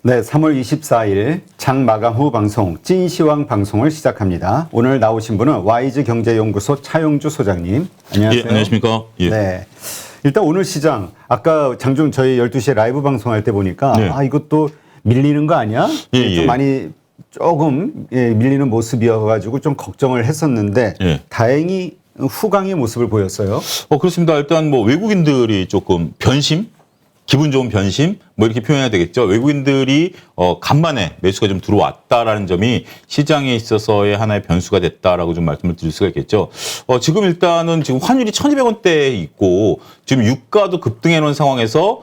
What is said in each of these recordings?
네, 3월 24일 장 마감 후 방송 찐시황 방송을 시작합니다. 오늘 나오신 분은 와이즈 경제연구소 차용주 소장님. 안녕하세요. 예, 안녕하십니까. 예. 네. 일단 오늘 시장 아까 장중 저희 12시에 라이브 방송할 때 보니까 네. 이것도 밀리는 거 아니야? 예, 좀 예. 많이 조금 밀리는 모습이어가지고 좀 걱정을 했었는데 예. 다행히 후강의 모습을 보였어요. 그렇습니다. 일단 뭐 외국인들이 조금 변심? 기분 좋은 변심? 뭐 이렇게 표현해야 되겠죠. 외국인들이 간만에 매수가 좀 들어왔다라는 점이 시장에 있어서의 하나의 변수가 됐다라고 좀 말씀을 드릴 수가 있겠죠. 지금 일단은 지금 환율이 1,200원대에 있고 지금 유가도 급등해 놓은 상황에서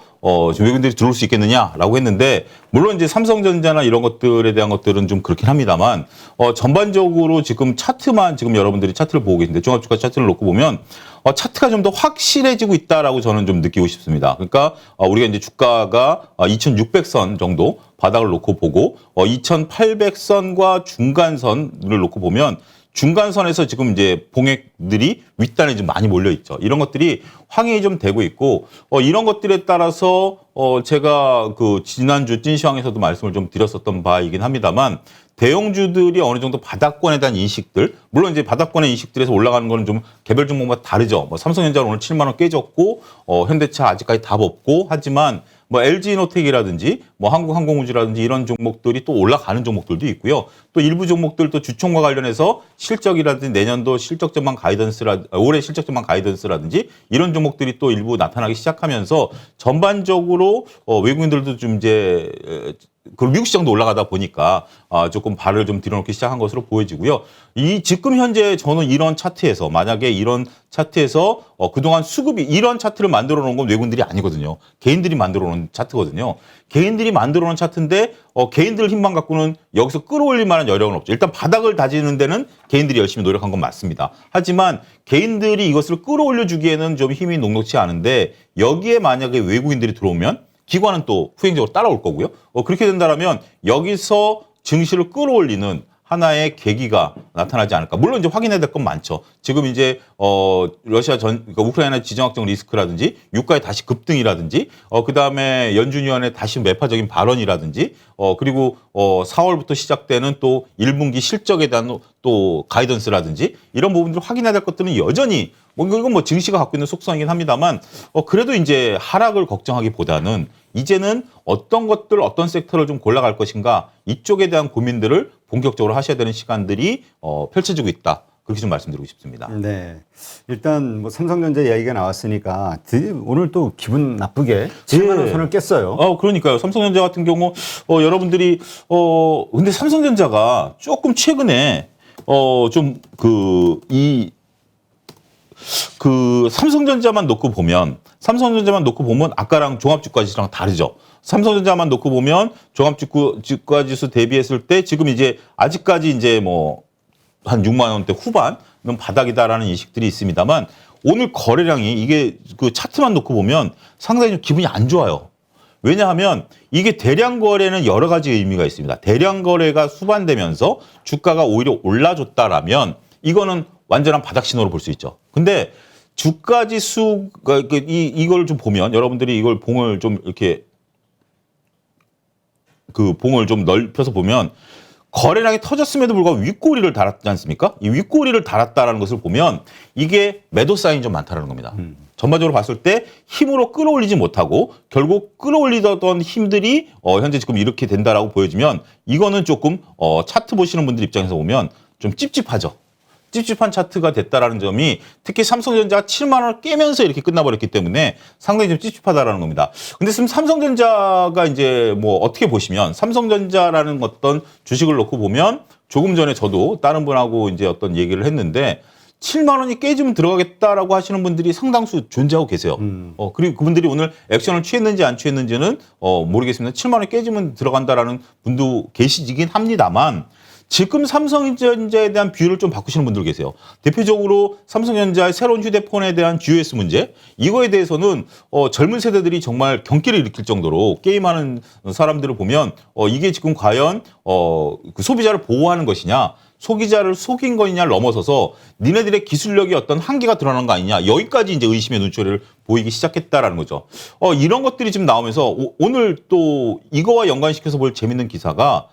지금 외국인들이 들어올 수 있겠느냐라고 했는데 물론 이제 삼성전자나 이런 것들에 대한 것들은 좀 그렇긴 합니다만 전반적으로 지금 차트만 지금 여러분들이 차트를 보고 계신데 종합주가 차트를 놓고 보면 차트가 좀 더 확실해지고 있다라고 저는 좀 느끼고 싶습니다. 그러니까 우리가 이제 주가가 2,600선 정도 바닥을 놓고 보고 2,800선과 중간선을 놓고 보면 중간선에서 지금 이제 봉액들이 윗단에 좀 많이 몰려 있죠. 이런 것들이 확인이 좀 되고 있고 이런 것들에 따라서 제가 그 지난주 찐시황에서도 말씀을 좀 드렸었던 바이긴 합니다만 대형주들이 어느 정도 바닥권에 대한 인식들, 물론 이제 바닥권의 인식들에서 올라가는 거는 좀 개별 종목마다 다르죠. 뭐 삼성전자는 오늘 7만 원 깨졌고 현대차 아직까지 답 없고 하지만 뭐 LG노텍이라든지 뭐 한국항공우주라든지 이런 종목들이 또 올라가는 종목들도 있고요. 또 일부 종목들 또 주총과 관련해서 실적이라든지 내년도 실적 전망 올해 실적 전망 가이던스라든지 이런 종목들이 또 일부 나타나기 시작하면서 전반적으로 외국인들도 좀 이제 그리고 미국 시장도 올라가다 보니까 조금 발을 좀 들여놓기 시작한 것으로 보여지고요. 지금 현재 저는 이런 차트에서 만약에 이런 차트에서 그동안 수급이 이런 차트를 만들어 놓은 건 외국인들이 아니거든요. 개인들이 만들어 놓은 차트거든요. 개인들이 만들어 놓은 차트인데 개인들 힘만 갖고는 여기서 끌어올릴 만한 여력은 없죠. 일단 바닥을 다지는 데는 개인들이 열심히 노력한 건 맞습니다. 하지만 개인들이 이것을 끌어올려 주기에는 좀 힘이 녹록지 않은데 여기에 만약에 외국인들이 들어오면 기관은 또 후행적으로 따라올 거고요. 그렇게 된다면 여기서 증시를 끌어올리는 하나의 계기가 나타나지 않을까. 물론 이제 확인해야 될 건 많죠. 지금 이제 그러니까 우크라이나 지정학적 리스크라든지 유가의 다시 급등이라든지 그다음에 연준위원회 다시 매파적인 발언이라든지 그리고 4월부터 시작되는 또 1분기 실적에 대한 또 가이던스라든지 이런 부분들을 확인해야 될 것들은 여전히 이건 뭐 증시가 갖고 있는 속성이긴 합니다만 그래도 이제 하락을 걱정하기보다는 이제는 어떤 것들 어떤 섹터를 좀 골라갈 것인가 이쪽에 대한 고민들을 본격적으로 하셔야 되는 시간들이 펼쳐지고 있다. 그렇게 좀 말씀드리고 싶습니다. 네. 일단 뭐 삼성전자 이야기가 나왔으니까 오늘 또 기분 나쁘게 7만 원 선을 깼어요. 그러니까요. 삼성전자 같은 경우 여러분들이 근데 삼성전자가 조금 최근에 좀 삼성전자만 놓고 보면 아까랑 종합주가지수랑 다르죠. 삼성전자만 놓고 보면 종합주가지수 대비했을 때 지금 이제 아직까지 이제 뭐 한 6만 원대 후반은 바닥이다라는 인식들이 있습니다만 오늘 거래량이 이게 그 차트만 놓고 보면 상당히 좀 기분이 안 좋아요. 왜냐하면 이게 대량 거래는 여러 가지 의미가 있습니다. 대량 거래가 수반되면서 주가가 오히려 올라줬다라면 이거는 완전한 바닥 신호로 볼 수 있죠. 근데 주가 지수가 이걸 좀 보면 여러분들이 이걸 봉을 좀 이렇게 봉을 좀 넓혀서 보면 거래량이 터졌음에도 불구하고 윗꼬리를 달았지 않습니까? 이 윗꼬리를 달았다라는 것을 보면 이게 매도 사인이 좀 많다라는 겁니다. 전반적으로 봤을 때 힘으로 끌어올리지 못하고 결국 끌어올리던 힘들이 현재 지금 이렇게 된다라고 보여지면 이거는 조금 차트 보시는 분들 입장에서 보면 좀 찝찝하죠. 찝찝한 차트가 됐다라는 점이 특히 삼성전자가 7만 원을 깨면서 이렇게 끝나버렸기 때문에 상당히 좀 찝찝하다라는 겁니다. 근데 지금 삼성전자가 이제 뭐 어떻게 보시면 삼성전자라는 어떤 주식을 놓고 보면 조금 전에 저도 다른 분하고 이제 어떤 얘기를 했는데 7만 원이 깨지면 들어가겠다라고 하시는 분들이 상당수 존재하고 계세요. 그리고 그분들이 오늘 액션을 취했는지 안 취했는지는 모르겠습니다. 7만 원이 깨지면 들어간다라는 분도 계시긴 합니다만 지금 삼성전자에 대한 비율을 좀 바꾸시는 분들 계세요. 대표적으로 삼성전자의 새로운 휴대폰에 대한 GOS 문제, 이거에 대해서는 젊은 세대들이 정말 경기를 일으킬 정도로 게임하는 사람들을 보면 이게 지금 과연 그 소비자를 보호하는 것이냐, 소비자를 속인 거냐를 넘어서서 니네들의 기술력이 어떤 한계가 드러난 거 아니냐, 여기까지 이제 의심의 눈초리를 보이기 시작했다라는 거죠. 이런 것들이 지금 나오면서 오늘 또 이거와 연관시켜서 볼 재밌는 기사가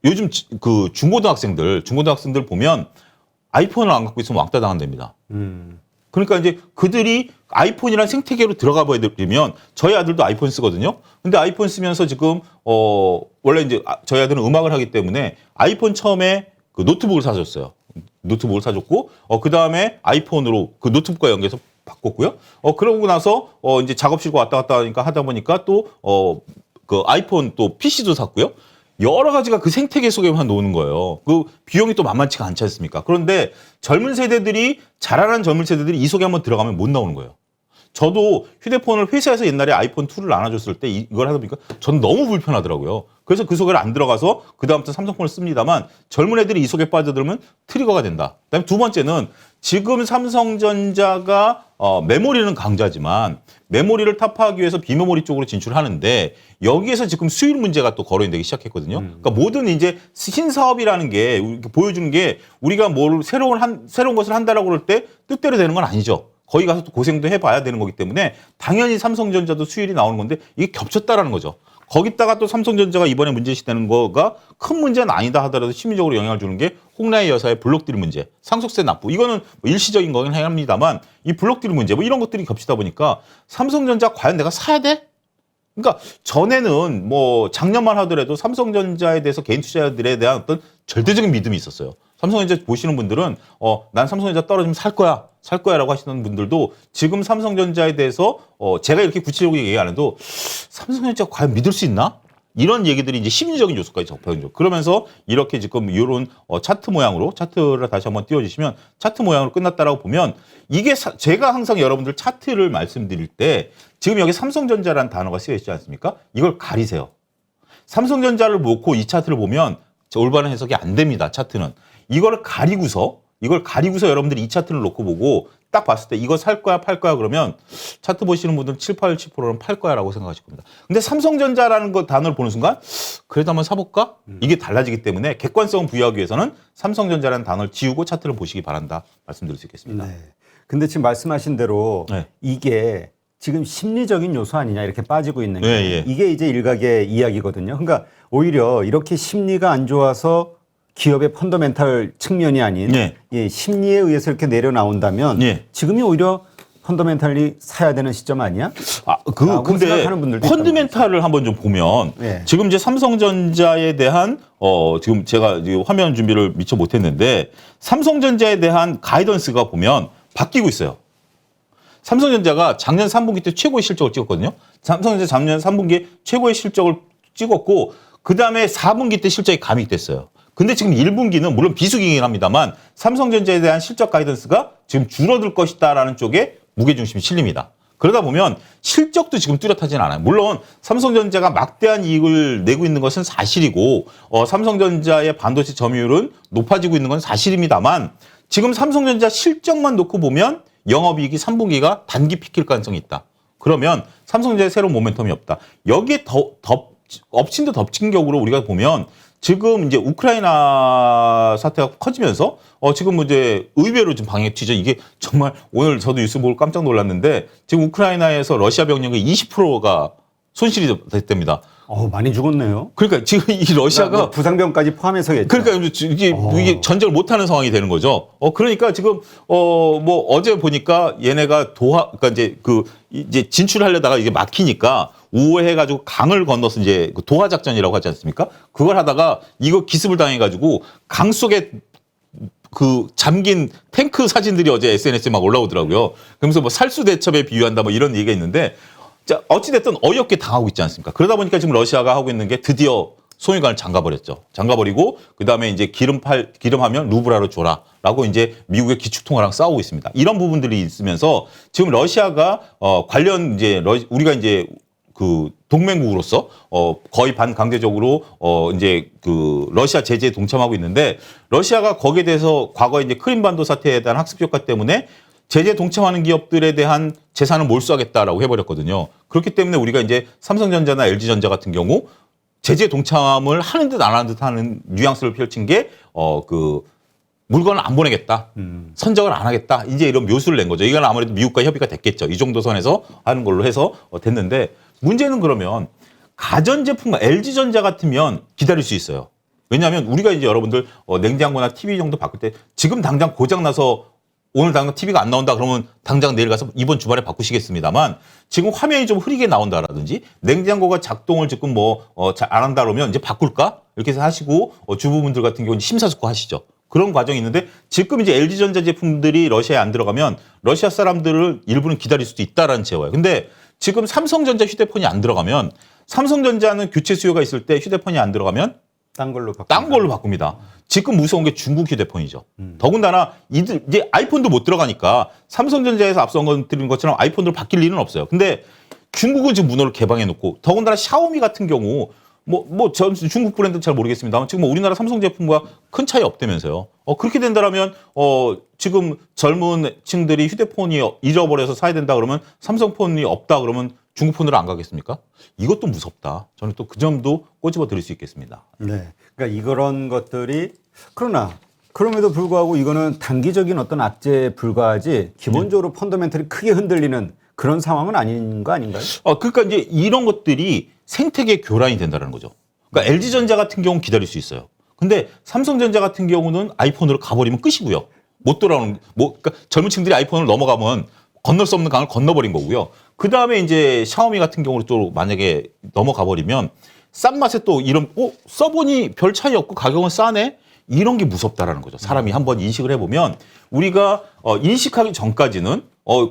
요즘 그 중고등학생들 보면 아이폰을 안 갖고 있으면 왕따 당한답니다. 그러니까 이제 그들이 아이폰이란 생태계로 들어가 봐야 되면, 저희 아들도 아이폰 쓰거든요. 근데 아이폰 쓰면서 지금 원래 이제 저희 아들은 음악을 하기 때문에 아이폰 처음에 그 노트북을 사줬어요. 노트북을 사줬고 그 다음에 아이폰으로 그 노트북과 연계해서 바꿨고요. 그러고 나서 이제 작업실과 왔다 갔다 하니까 하다 보니까 또 그 아이폰 또 PC도 샀고요. 여러 가지가 그 생태계 속에만 노는 거예요. 그 비용이 또 만만치가 않지 않습니까? 그런데 자라는 젊은 세대들이 이 속에 한번 들어가면 못 나오는 거예요. 저도 휴대폰을 회사에서 옛날에 아이폰 2를 나눠줬을 때 이걸 하다 보니까 전 너무 불편하더라고요. 그래서 그 속에 안 들어가서 그다음부터 삼성폰을 씁니다만, 젊은 애들이 이 속에 빠져들면 트리거가 된다. 그다음에 두 번째는 지금 삼성전자가 메모리는 강자지만 메모리를 타파하기 위해서 비메모리 쪽으로 진출하는데, 여기에서 지금 수율 문제가 또 거론되기 시작했거든요. 그러니까 모든 이제 신사업이라는 게 보여주는 게, 우리가 뭘 새로운 것을 한다라고 그럴 때 뜻대로 되는 건 아니죠. 거기 가서 또 고생도 해봐야 되는 거기 때문에 당연히 삼성전자도 수율이 나오는 건데, 이게 겹쳤다라는 거죠. 거기다가 또 삼성전자가 이번에 문제시되는 거가 큰 문제는 아니다 하더라도 심리적으로 영향을 주는 게 홍라의 여사의 블록딜 문제, 상속세 납부. 이거는 뭐 일시적인 거긴 합니다만, 이 블록딜 문제 뭐 이런 것들이 겹치다 보니까 삼성전자 과연 내가 사야 돼? 그러니까 전에는 뭐 작년만 하더라도 삼성전자에 대해서 개인 투자자들에 대한 어떤 절대적인 믿음이 있었어요. 삼성전자 보시는 분들은 난 삼성전자 떨어지면 살 거야라고 하시는 분들도 지금 삼성전자에 대해서 제가 이렇게 구체적으로 얘기 안 해도 삼성전자 과연 믿을 수 있나? 이런 얘기들이 이제 심리적인 요소까지 접해요. 그러면서 이렇게 지금 이런 차트 모양으로, 차트를 다시 한번 띄워주시면 차트 모양으로 끝났다라고 보면, 이게 제가 항상 여러분들 차트를 말씀드릴 때 지금 여기 삼성전자라는 단어가 쓰여 있지 않습니까? 이걸 가리세요. 삼성전자를 놓고 이 차트를 보면 올바른 해석이 안 됩니다. 차트는. 이걸 가리고서 여러분들이 이 차트를 놓고 보고 딱 봤을 때 이거 살 거야 팔 거야 그러면 차트 보시는 분들은 7, 80%는 팔 거야라고 생각하실 겁니다. 근데 삼성전자라는 거 단어를 보는 순간 그래도 한번 사볼까? 이게 달라지기 때문에 객관성을 부여하기 위해서는 삼성전자라는 단어를 지우고 차트를 보시기 바란다 말씀드릴 수 있겠습니다. 네. 근데 지금 말씀하신 대로 네. 이게 지금 심리적인 요소 아니냐, 이렇게 빠지고 있는 게. 네, 이게 이제 일각의 이야기거든요. 그러니까 오히려 이렇게 심리가 안 좋아서 기업의 펀더멘탈 측면이 아닌 네. 심리에 의해서 이렇게 내려나온다면 지금이 오히려 펀더멘탈이 사야 되는 시점 아니야? 근데 생각하는 분들도 펀더멘탈을 한번 좀 보면 지금 이제 삼성전자에 대한 지금 제가 화면 준비를 미처 못했는데 삼성전자에 대한 가이던스가 보면 바뀌고 있어요. 삼성전자가 작년 3분기 때 최고의 실적을 찍었거든요. 삼성전자 작년 3분기에 최고의 실적을 찍었고 그 다음에 4분기 때 실적이 감익됐어요. 근데 지금 1분기는 물론 비수기이긴 합니다만 삼성전자에 대한 실적 가이던스가 지금 줄어들 것이다라는 쪽에 무게중심이 실립니다. 그러다 보면 실적도 지금 뚜렷하진 않아요. 물론 삼성전자가 막대한 이익을 내고 있는 것은 사실이고 삼성전자의 반도체 점유율은 높아지고 있는 건 사실입니다만 지금 삼성전자 실적만 놓고 보면 영업이익이 3분기가 단기 피킬 가능성이 있다. 그러면 삼성전자의 새로운 모멘텀이 없다. 여기에 엎친 데 덮친 격으로 우리가 보면 지금 이제 우크라이나 사태가 커지면서 지금 이제 의외로 좀 방역 튀죠. 이게 정말 오늘 저도 뉴스 보고 깜짝 놀랐는데 지금 우크라이나에서 러시아 병력의 20%가 손실이 됐답니다. 많이 죽었네요. 그러니까 지금 이 러시아가 부상병까지 포함해서겠죠. 그러니까 이게 전쟁을 못하는 상황이 되는 거죠. 그러니까 지금 뭐 어제 보니까 얘네가 그러니까 이제 진출하려다가 이게 막히니까 우회해가지고 강을 건너서 이제 도하 작전이라고 하지 않습니까? 그걸 하다가 이거 기습을 당해가지고 강 속에 그 잠긴 탱크 사진들이 어제 SNS에 막 올라오더라고요. 그러면서 뭐 살수 대첩에 비유한다 뭐 이런 얘기가 있는데, 자 어찌됐든 어이없게 당하고 있지 않습니까? 그러다 보니까 지금 러시아가 하고 있는 게 드디어 소유관을 잠가버렸죠. 잠가버리고 그다음에 이제 기름하면 루브라로 줘라라고 이제 미국의 기축통화랑 싸우고 있습니다. 이런 부분들이 있으면서 지금 러시아가 관련 이제 우리가 이제 그 동맹국으로서 거의 반강제적으로 이제 그 러시아 제재에 동참하고 있는데 러시아가 거기에 대해서 과거에 이제 크림반도 사태에 대한 학습 효과 때문에 제재 동참하는 기업들에 대한 재산을 몰수하겠다라고 해버렸거든요. 그렇기 때문에 우리가 이제 삼성전자나 LG전자 같은 경우 제재 동참을 하는 듯 안 하는 듯 하는 뉘앙스를 펼친 게 그 물건을 안 보내겠다. 선적을 안 하겠다. 이제 이런 묘수를 낸 거죠. 이건 아무래도 미국과 협의가 됐겠죠. 이 정도 선에서 하는 걸로 해서 됐는데 문제는 그러면 가전제품 LG전자 같으면 기다릴 수 있어요. 왜냐하면 우리가 이제 여러분들 냉장고나 TV 정도 바꿀 때 지금 당장 고장나서 오늘 당장 TV가 안 나온다 그러면 당장 내일 가서 이번 주말에 바꾸시겠습니다만 지금 화면이 좀 흐리게 나온다라든지 냉장고가 작동을 지금 잘 안 한다 그러면 이제 바꿀까? 이렇게 해서 하시고 주부분들 같은 경우는 심사숙고 하시죠. 그런 과정이 있는데 지금 이제 LG전자 제품들이 러시아에 안 들어가면 러시아 사람들을 일부는 기다릴 수도 있다라는 제어예요. 근데 지금 삼성전자 휴대폰이 안 들어가면 삼성전자는 교체 수요가 있을 때 휴대폰이 안 들어가면 딴 걸로 바꿉니다. 지금 무서운 게 중국 휴대폰이죠. 더군다나 이들 이제 아이폰도 못 들어가니까 삼성전자에서 앞서 드린 것처럼 아이폰으로 바뀔 일은 없어요. 근데 중국은 지금 문호를 개방해 놓고 더군다나 샤오미 같은 경우 전 중국 브랜드는 잘 모르겠습니다만 지금 우리나라 삼성 제품과 큰 차이 없다면서요. 그렇게 된다라면 지금 젊은 층들이 휴대폰이 잃어버려서 사야 된다 그러면 삼성폰이 없다 그러면 중국 폰으로 안 가겠습니까? 이것도 무섭다. 저는 또 그 점도 꼬집어 드릴 수 있겠습니다. 네. 그러니까 이런 것들이 그러나 그럼에도 불구하고 이거는 단기적인 어떤 악재에 불과하지 기본적으로 펀더멘털이 크게 흔들리는 그런 상황은 아닌 거 아닌가요? 그러니까 이제 이런 것들이 생태계 교란이 된다는 거죠. 그러니까 LG전자 같은 경우는 기다릴 수 있어요. 근데 삼성전자 같은 경우는 아이폰으로 가버리면 끝이고요. 못 돌아오는, 그러니까 젊은 층들이 아이폰을 넘어가면 건널 수 없는 강을 건너버린 거고요. 그 다음에 이제 샤오미 같은 경우로 또 만약에 넘어가 버리면 싼 맛에 또 이런, 써보니 별 차이 없고 가격은 싸네? 이런 게 무섭다라는 거죠. 사람이 한번 인식을 해보면 우리가 인식하기 전까지는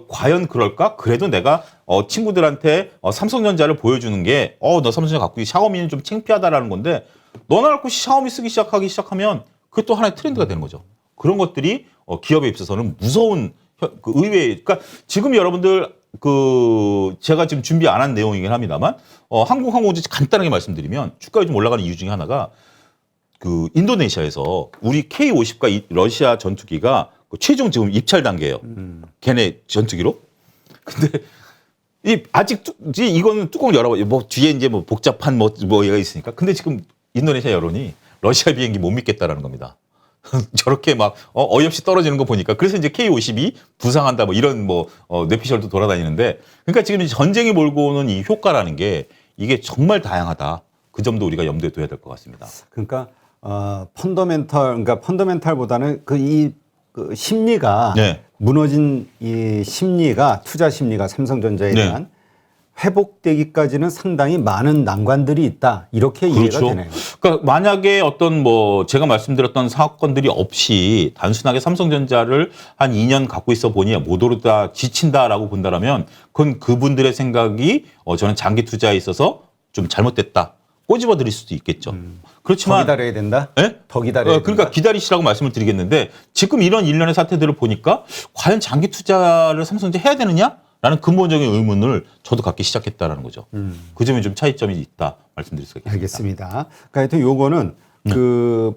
과연 그럴까? 그래도 내가 친구들한테 삼성전자를 보여주는 게 너 삼성전자 갖고 샤오미는 좀 창피하다라는 건데 너나 갖고 샤오미 쓰기 시작하면 그게 또 하나의 트렌드가 되는 거죠. 그런 것들이 기업에 있어서는 무서운 그 의외의 그러니까 지금 여러분들 제가 지금 준비 안 한 내용이긴 합니다만 한국항공우주 간단하게 말씀드리면 주가가 좀 올라가는 이유 중에 하나가 그 인도네시아에서 우리 K-50과 이 러시아 전투기가 최종 지금 입찰 단계예요. 걔네 전투기로. 근데 아직 이거는 뚜껑 열어봐. 뒤에 이제 복잡한 얘가 있으니까. 근데 지금 인도네시아 여론이 러시아 비행기 못 믿겠다라는 겁니다. 저렇게 막 어이없이 떨어지는 거 보니까 그래서 이제 K-50이 부상한다 이런 뇌피셜도 돌아다니는데 그러니까 지금 전쟁이 몰고 오는 이 효과라는 게 이게 정말 다양하다. 그 점도 우리가 염두에 둬야 될 것 같습니다. 그러니까 펀더멘탈보다는 그 심리가 네. 무너진 이 심리가 투자 심리가 삼성전자에 네. 대한 회복되기까지는 상당히 많은 난관들이 있다. 이렇게 이해가 되네요. 그러니까 만약에 어떤 제가 말씀드렸던 사건들이 없이 단순하게 삼성전자를 한 2년 갖고 있어 보니 못 오르다 지친다라고 본다라면 그건 그분들의 생각이 저는 장기 투자에 있어서 좀 잘못됐다. 꼬집어 드릴 수도 있겠죠. 그렇지만 더 기다려야 된다? 네? 더 기다려야 그러니까 된다? 기다리시라고 말씀을 드리겠는데 지금 이런 일련의 사태들을 보니까 과연 장기 투자를 삼성전자 해야 되느냐? 라는 근본적인 의문을 저도 갖기 시작했다라는 거죠. 그 점에 좀 차이점이 있다 말씀드릴 수 있겠습니다. 알겠습니다. 그러니까 하여튼 요거는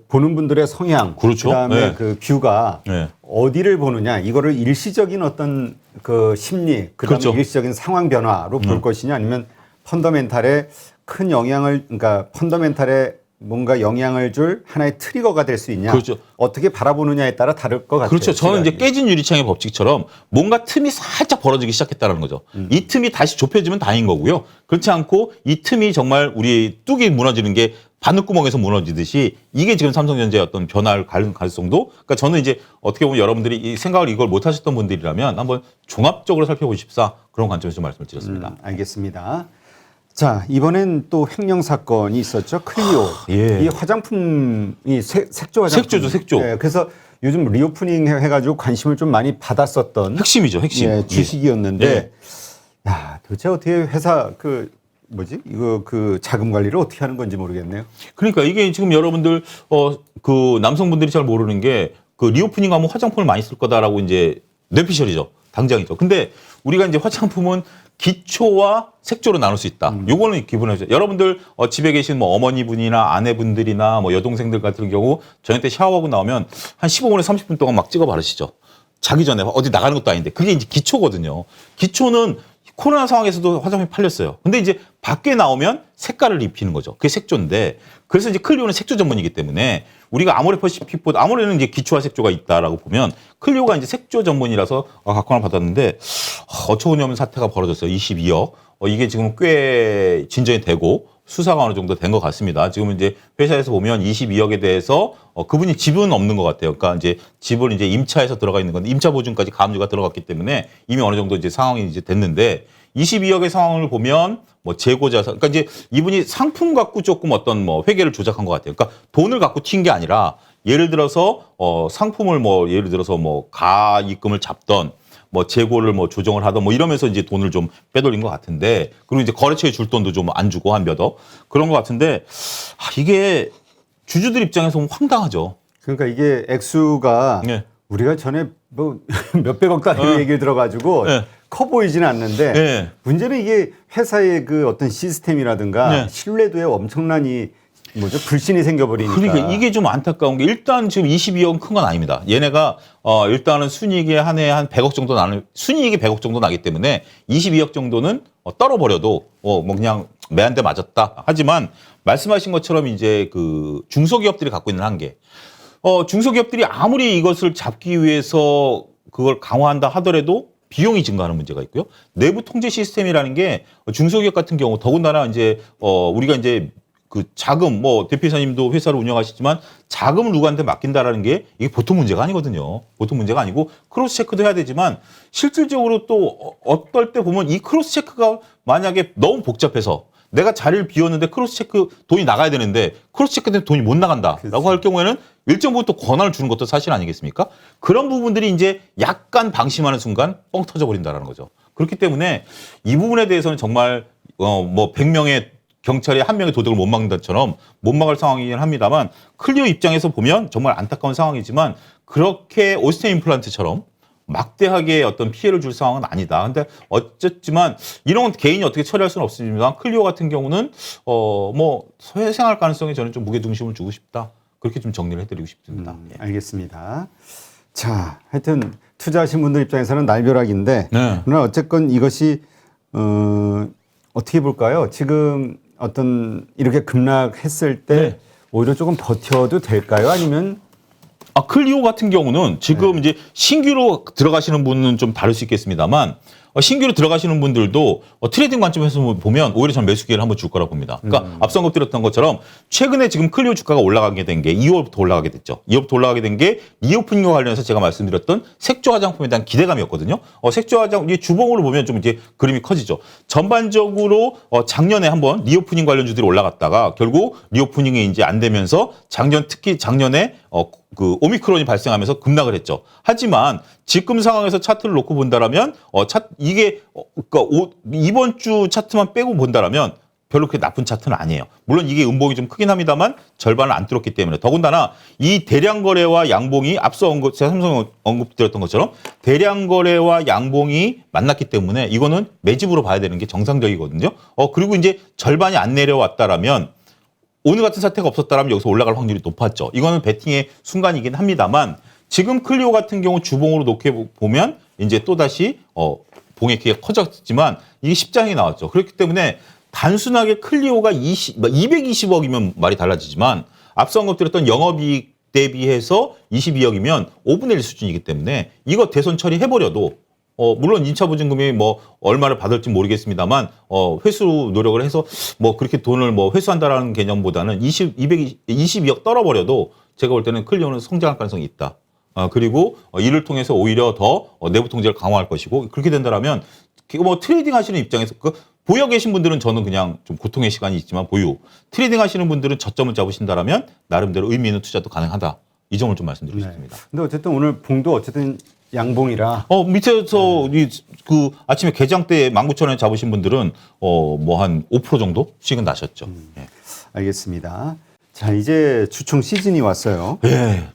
보는 분들의 성향, 그렇죠. 그다음에 네. 그 뷰가 네. 어디를 보느냐, 이거를 일시적인 어떤 그 심리, 그다음에 그렇죠. 일시적인 상황 변화로 볼 것이냐, 아니면 펀더멘탈에 큰 영향을, 그러니까 펀더멘탈에 뭔가 영향을 줄 하나의 트리거가 될 수 있냐, 그렇죠. 어떻게 바라보느냐에 따라 다를 것 같아요. 그렇죠. 저는 이제 시각이. 깨진 유리창의 법칙처럼 뭔가 틈이 살짝 벌어지기 시작했다는 거죠. 이 틈이 다시 좁혀지면 다행인 거고요. 그렇지 않고 이 틈이 정말 우리 뚝이 무너지는 게 바늘구멍에서 무너지듯이 이게 지금 삼성전자의 어떤 변화를 가능성도 그러니까 저는 이제 어떻게 보면 여러분들이 이 생각을 이걸 못 하셨던 분들이라면 한번 종합적으로 살펴보십사 그런 관점에서 말씀을 드렸습니다. 알겠습니다. 자, 이번엔 또 횡령 사건이 있었죠. 클리오. 예. 이 화장품이 색조 화장품. 색조죠, 색조. 예, 그래서 요즘 리오프닝 해가지고 관심을 좀 많이 받았었던 핵심이죠, 핵심. 예, 주식이었는데, 예. 야, 도대체 어떻게 회사 그 자금 관리를 어떻게 하는 건지 모르겠네요. 그러니까 이게 지금 여러분들 그 남성분들이 잘 모르는 게 그 리오프닝 하면 화장품을 많이 쓸 거다라고 이제 뇌피셜이죠. 당장이죠. 근데 우리가 이제 화장품은 기초와 색조로 나눌 수 있다. 요거는 기본이죠. 여러분들 집에 계신 뭐 어머니분이나 아내분들이나 뭐 여동생들 같은 경우 저녁 때 샤워하고 나오면 한 15분에 30분 동안 막 찍어 바르시죠. 자기 전에 어디 나가는 것도 아닌데 그게 이제 기초거든요. 기초는 코로나 상황에서도 화장품이 팔렸어요. 근데 이제 밖에 나오면 색깔을 입히는 거죠. 그게 색조인데 그래서 이제 클리오는 색조 전문이기 때문에 우리가 아모레퍼시픽보다 아모레는 이제 기초와 색조가 있다라고 보면 클리오가 이제 색조 전문이라서 각광을 받았는데 어처구니 없는 사태가 벌어졌어요. 22억. 이게 지금 꽤 진전이 되고 수사가 어느 정도 된 것 같습니다. 지금 이제 회사에서 보면 22억에 대해서 그분이 집은 없는 것 같아요. 그러니까 이제 집을 이제 임차해서 들어가 있는 건데 임차 보증까지 가압류가 들어갔기 때문에 이미 어느 정도 이제 상황이 이제 됐는데 22억의 상황을 보면 뭐 재고자산, 그러니까 이제 이분이 상품 갖고 조금 어떤 뭐 회계를 조작한 것 같아요. 그러니까 돈을 갖고 튄 게 아니라 예를 들어서 상품을 뭐 예를 들어서 뭐 가입금을 잡던 뭐 재고를 뭐 조정을 하던 뭐 이러면서 이제 돈을 좀 빼돌린 것 같은데 그리고 이제 거래처에 줄 돈도 좀 안 주고 한 몇 억 그런 것 같은데 이게 주주들 입장에서 보면 황당하죠. 그러니까 이게 액수가 네. 우리가 전에 뭐 몇백억 단위로 얘기를 들어가지고 네. 커 보이지는 않는데 네. 문제는 이게 회사의 그 어떤 시스템이라든가 네. 신뢰도에 엄청난 불신이 생겨버리니까. 그러니까 이게 좀 안타까운 게 일단 지금 22억은 큰 건 아닙니다. 얘네가 일단은 순이익이 한 해에 한 100억 정도 나는 순이익이 100억 정도 나기 때문에 22억 정도는 떨어버려도 뭐 그냥 매한대 맞았다. 하지만 말씀하신 것처럼 이제 그 중소기업들이 갖고 있는 한계. 중소기업들이 아무리 이것을 잡기 위해서 그걸 강화한다 하더라도 비용이 증가하는 문제가 있고요. 내부 통제 시스템이라는 게 중소기업 같은 경우 더군다나 이제 우리가 이제 그 자금 뭐 대표이사님도 회사를 운영하시지만 자금을 누구한테 맡긴다라는 게 이게 보통 문제가 아니거든요. 보통 문제가 아니고 크로스 체크도 해야 되지만 실질적으로 또 어떨 때 보면 이 크로스 체크가 만약에 너무 복잡해서 내가 자리를 비웠는데 크로스 체크 돈이 나가야 되는데 크로스 체크 때문에 돈이 못 나간다라고 할 경우에는 일정 부분 또 권한을 주는 것도 사실 아니겠습니까? 그런 부분들이 이제 약간 방심하는 순간 뻥 터져버린다라는 거죠. 그렇기 때문에 이 부분에 대해서는 정말 뭐 100명의 경찰이 한 명의 도둑을 못 막는다처럼 못 막을 상황이긴 합니다만 클리오 입장에서 보면 정말 안타까운 상황이지만 그렇게 오스템 임플란트처럼 막대하게 어떤 피해를 줄 상황은 아니다. 근데 어쨌지만 이런 건 개인이 어떻게 처리할 수는 없습니다. 클리오 같은 경우는 뭐 회생할 가능성에 저는 좀 무게중심을 주고 싶다. 그렇게 좀 정리를 해드리고 싶습니다. 예. 알겠습니다. 자, 하여튼 투자하신 분들 입장에서는 날벼락인데 네. 그러나 어쨌건 이것이 어떻게 볼까요? 지금 어떤 이렇게 급락했을 때 네. 오히려 조금 버텨도 될까요? 아니면 클리오 같은 경우는 지금 이제 신규로 들어가시는 분은 좀 다를 수 있겠습니다만 신규로 들어가시는 분들도 트레이딩 관점에서 보면 오히려 전 매수 기회를 한번 줄 거라고 봅니다. 그러니까 앞서 언급드렸던 것처럼 최근에 지금 클리오 주가가 올라가게 된 게 2월부터 올라가게 됐죠. 2월부터 올라가게 된 게 리오프닝과 관련해서 제가 말씀드렸던 색조 화장품에 대한 기대감이었거든요. 색조 화장 이 주봉으로 보면 좀 이제 그림이 커지죠. 전반적으로 작년에 한번 리오프닝 관련주들이 올라갔다가 결국 리오프닝이 이제 안 되면서 특히 작년에 그 오미크론이 발생하면서 급락을 했죠. 하지만 지금 상황에서 차트를 놓고 본다라면 이게 그러니까 이번 주 차트만 빼고 본다라면 별로 그렇게 나쁜 차트는 아니에요. 물론 이게 음봉이 좀 크긴 합니다만 절반을 안 뚫었기 때문에 더군다나 이 대량 거래와 양봉이 앞서 제가 삼성 언급드렸던 것처럼 대량 거래와 양봉이 만났기 때문에 이거는 매집으로 봐야 되는 게 정상적이거든요. 그리고 이제 절반이 안 내려왔다라면 오늘 같은 사태가 없었다면 여기서 올라갈 확률이 높았죠. 이거는 베팅의 순간이긴 합니다만 지금 클리오 같은 경우 주봉으로 놓게 보면 이제 또다시 봉의 키가 커졌지만 이게 10장이 나왔죠. 그렇기 때문에 단순하게 클리오가 220억이면 말이 달라지지만 앞서 언급드렸던 영업이익 대비해서 22억이면 5분의 1 수준이기 때문에 이거 대손 처리해버려도 물론 임차보증금이 뭐 얼마를 받을지 모르겠습니다만 회수 노력을 해서 뭐 그렇게 돈을 뭐 회수한다라는 개념보다는 22억 떨어버려도 제가 볼 때는 클리오는 성장할 가능성이 있다. 그리고 이를 통해서 오히려 더 내부 통제를 강화할 것이고 그렇게 된다라면 뭐 트레이딩 하시는 입장에서 보유 계신 분들은 저는 그냥 좀 고통의 시간이 있지만 트레이딩 하시는 분들은 저점을 잡으신다라면 나름대로 의미 있는 투자도 가능하다. 이 점을 좀 말씀드리고 싶습니다. 근데 어쨌든 오늘 봉도 어쨌든 양봉이라. 밑에서 그 아침에 개장 때 19,000원에 잡으신 분들은 뭐 한 5% 정도 수익은 나셨죠. 예. 알겠습니다. 자, 이제 주총 시즌이 왔어요. 예.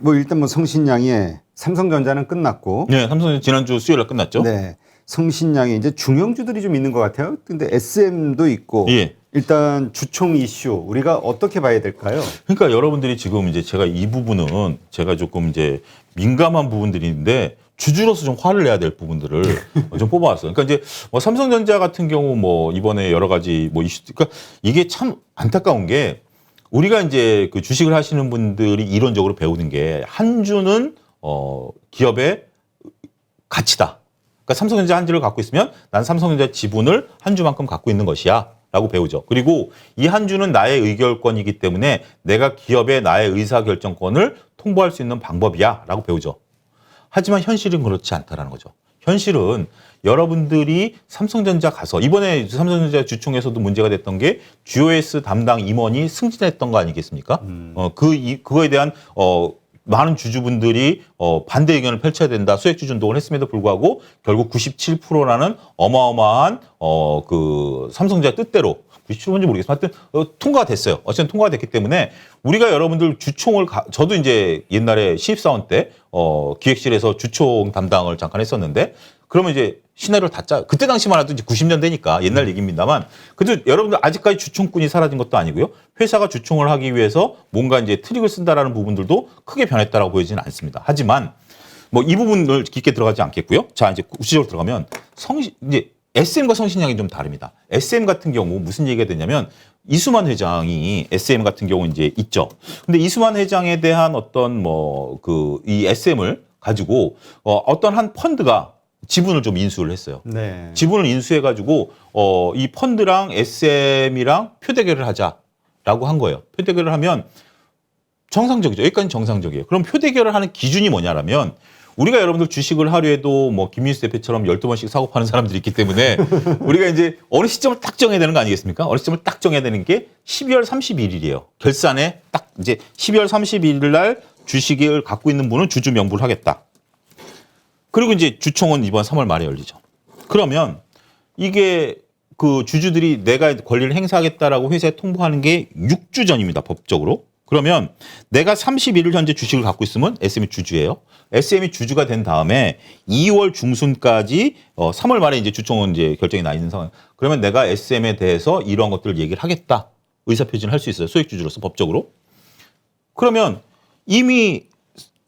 뭐 일단 뭐 성신양의 삼성전자는 끝났고. 네, 삼성전자 지난주 수요일에 끝났죠. 네. 성신양에 이제 중형주들이 좀 있는 것 같아요. 근데 SM도 있고 예. 일단 주총 이슈 우리가 어떻게 봐야 될까요? 그러니까 여러분들이 지금 이제 제가 이 부분은 제가 조금 이제 민감한 부분들인데 주주로서 좀 화를 내야 될 부분들을 좀 뽑아왔어요. 그러니까 이제 뭐 삼성전자 같은 경우 뭐 이번에 여러 가지 뭐 이슈, 그러니까 이게 참 안타까운 게 우리가 이제 그 주식을 하시는 분들이 이론적으로 배우는 게 한 주는 기업의 가치다. 그러니까 삼성전자 한 주를 갖고 있으면 난 삼성전자 지분을 한 주만큼 갖고 있는 것이야 라고 배우죠. 그리고 이 한 주는 나의 의결권이기 때문에 내가 기업의 나의 의사결정권을 통보할 수 있는 방법이야 라고 배우죠. 하지만 현실은 그렇지 않다라는 거죠. 현실은 여러분들이 삼성전자 가서 이번에 삼성전자 주총에서도 문제가 됐던 게 GOS 담당 임원이 승진했던 거 아니겠습니까? 그거에 대한 많은 주주분들이 반대 의견을 펼쳐야 된다. 소액주주 운동을 했음에도 불구하고 결국 97%라는 어마어마한 그 삼성전자 뜻대로 97%인지 모르겠지만 하여튼 통과가 됐어요. 어쨌든 통과가 됐기 때문에 우리가 여러분들 주총을 저도 이제 옛날에 신입사원 때 기획실에서 주총 담당을 잠깐 했었는데 그러면 이제 시나리오를 다 그때 당시만 해도 이제 90년대니까 옛날 얘기입니다만 그래도 여러분들 아직까지 주총꾼이 사라진 것도 아니고요. 회사가 주총을 하기 위해서 뭔가 이제 트릭을 쓴다라는 부분들도 크게 변했다라고 보이지는 않습니다. 하지만 뭐 이 부분을 깊게 들어가지 않겠고요. 자, 이제 구체적으로 들어가면 이제 SM과 성신양이 좀 다릅니다. SM 같은 경우 무슨 얘기가 되냐면 이수만 회장이 SM 같은 경우 이제 있죠. 근데 이수만 회장에 대한 어떤 뭐 이 SM을 가지고 어떤 한 펀드가 지분을 좀 인수를 했어요. 네. 지분을 인수해가지고 이 펀드랑 SM이랑 표대결을 하자라고 한 거예요. 표대결을 하면 정상적이죠. 여기까지는 정상적이에요. 그럼 표대결을 하는 기준이 뭐냐라면 우리가 여러분들 주식을 하려 해도 뭐 김민수 대표처럼 12번씩 사고 파는 사람들이 있기 때문에 우리가 이제 어느 시점을 딱 정해야 되는 거 아니겠습니까? 어느 시점을 딱 정해야 되는 게 12월 31일이에요. 결산에 딱 이제 12월 31일 날 주식을 갖고 있는 분은 주주 명부를 하겠다. 그리고 이제 주총은 이번 3월 말에 열리죠. 그러면 이게 그 주주들이 내가 권리를 행사하겠다라고 회사에 통보하는 게 6주 전입니다. 법적으로. 그러면 내가 31일 현재 주식을 갖고 있으면 SM이 주주예요. SM이 주주가 된 다음에 2월 중순까지 3월 말에 이제 주총은 이제 결정이 나 있는 상황. 그러면 내가 SM에 대해서 이러한 것들을 얘기를 하겠다. 의사표시를 할 수 있어요. 소액주주로서 법적으로. 그러면 이미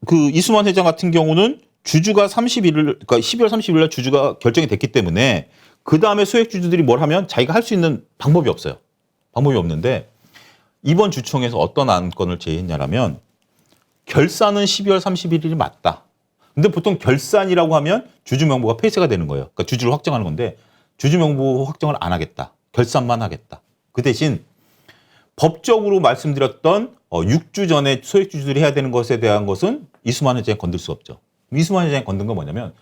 그 이수만 회장 같은 경우는 주주가 31일, 그러니까 12월 30일 날 주주가 결정이 됐기 때문에 그 다음에 소액주주들이 뭘 하면 자기가 할 수 있는 방법이 없어요. 방법이 없는데 이번 주총에서 어떤 안건을 제의했냐라면 결산은 12월 31일이 맞다. 근데 보통 결산이라고 하면 주주 명부가 폐쇄가 되는 거예요. 그러니까 주주를 확정하는 건데 주주 명부 확정을 안 하겠다. 결산만 하겠다. 그 대신 법적으로 말씀드렸던 6주 전에 소액주주들이 해야 되는 것에 대한 것은 이수만 회장이 건들 수 없죠. 이수만 회장이 건든 건 뭐냐면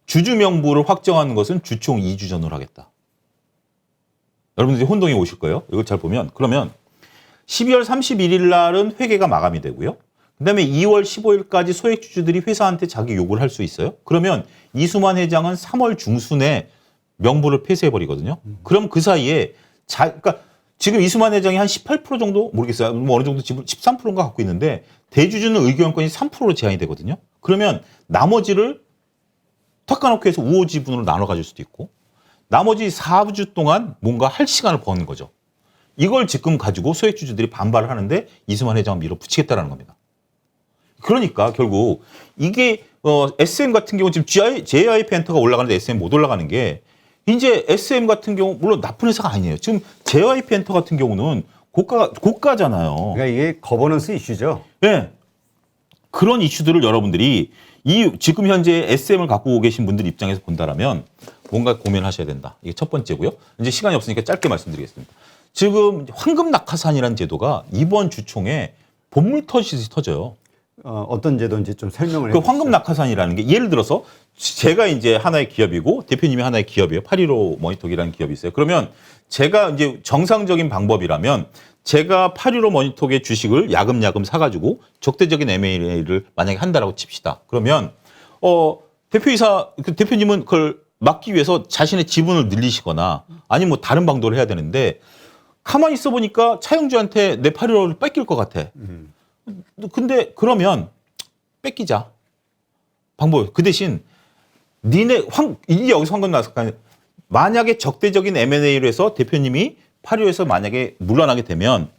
주주 명부를 확정하는 것은 주총 2주 전으로 하겠다. 여러분들이 혼동이 오실 거예요. 이걸 잘 보면 그러면 12월 31일 날은 회계가 마감이 되고요. 그다음에 2월 15일까지 소액주주들이 회사한테 자기 요구를 할 수 있어요. 그러면 이수만 회장은 3월 중순에 명부를 폐쇄해버리거든요. 그럼 그 사이에 그러니까 지금 이수만 회장이 한 18% 정도 모르겠어요. 뭐 어느 정도 지분 13%인가 갖고 있는데 대주주는 의결권이 3%로 제한이 되거든요. 그러면 나머지를 탁까놓고 해서 우호 지분으로 나눠 가질 수도 있고 나머지 4주 동안 뭔가 할 시간을 버는 거죠. 이걸 지금 가지고 소액주주들이 반발을 하는데 이수만 회장은 밀어붙이겠다라는 겁니다. 그러니까 결국 이게 SM 같은 경우 지금 JYP 엔터가 올라가는데 SM 못 올라가는 게 이제 SM 같은 경우 물론 나쁜 회사가 아니에요. 지금 JYP 엔터 같은 경우는 고가잖아요. 그러니까 이게 거버넌스 이슈죠. 네. 그런 이슈들을 여러분들이 지금 현재 SM을 갖고 계신 분들 입장에서 본다라면 뭔가 고민하셔야 된다. 이게 첫 번째고요. 이제 시간이 없으니까 짧게 말씀드리겠습니다. 지금 황금 낙하산이라는 제도가 이번 주총에 본물 터지듯이 터져요. 어떤 제도인지 좀 설명을 그 해주세요. 황금 낙하산이라는 게 예를 들어서 제가 이제 하나의 기업이고 대표님이 하나의 기업이에요. 815 모니터기라는 기업이 있어요. 그러면 제가 이제 정상적인 방법이라면 제가 815 모니터기의 주식을 야금야금 사가지고 적대적인 M&A를 만약에 한다라고 칩시다. 그러면 대표님은 그걸 막기 위해서 자신의 지분을 늘리시거나 아니면 뭐 다른 방도를 해야 되는데 가만히 있어 보니까 차영주한테 내 815를 뺏길 것 같아. 근데 그러면 뺏기자. 방법. 그 대신 이게 여기서 황금 낙하산. 만약에 적대적인 M&A로 해서 대표님이 8.15에서 만약에 물러나게 되면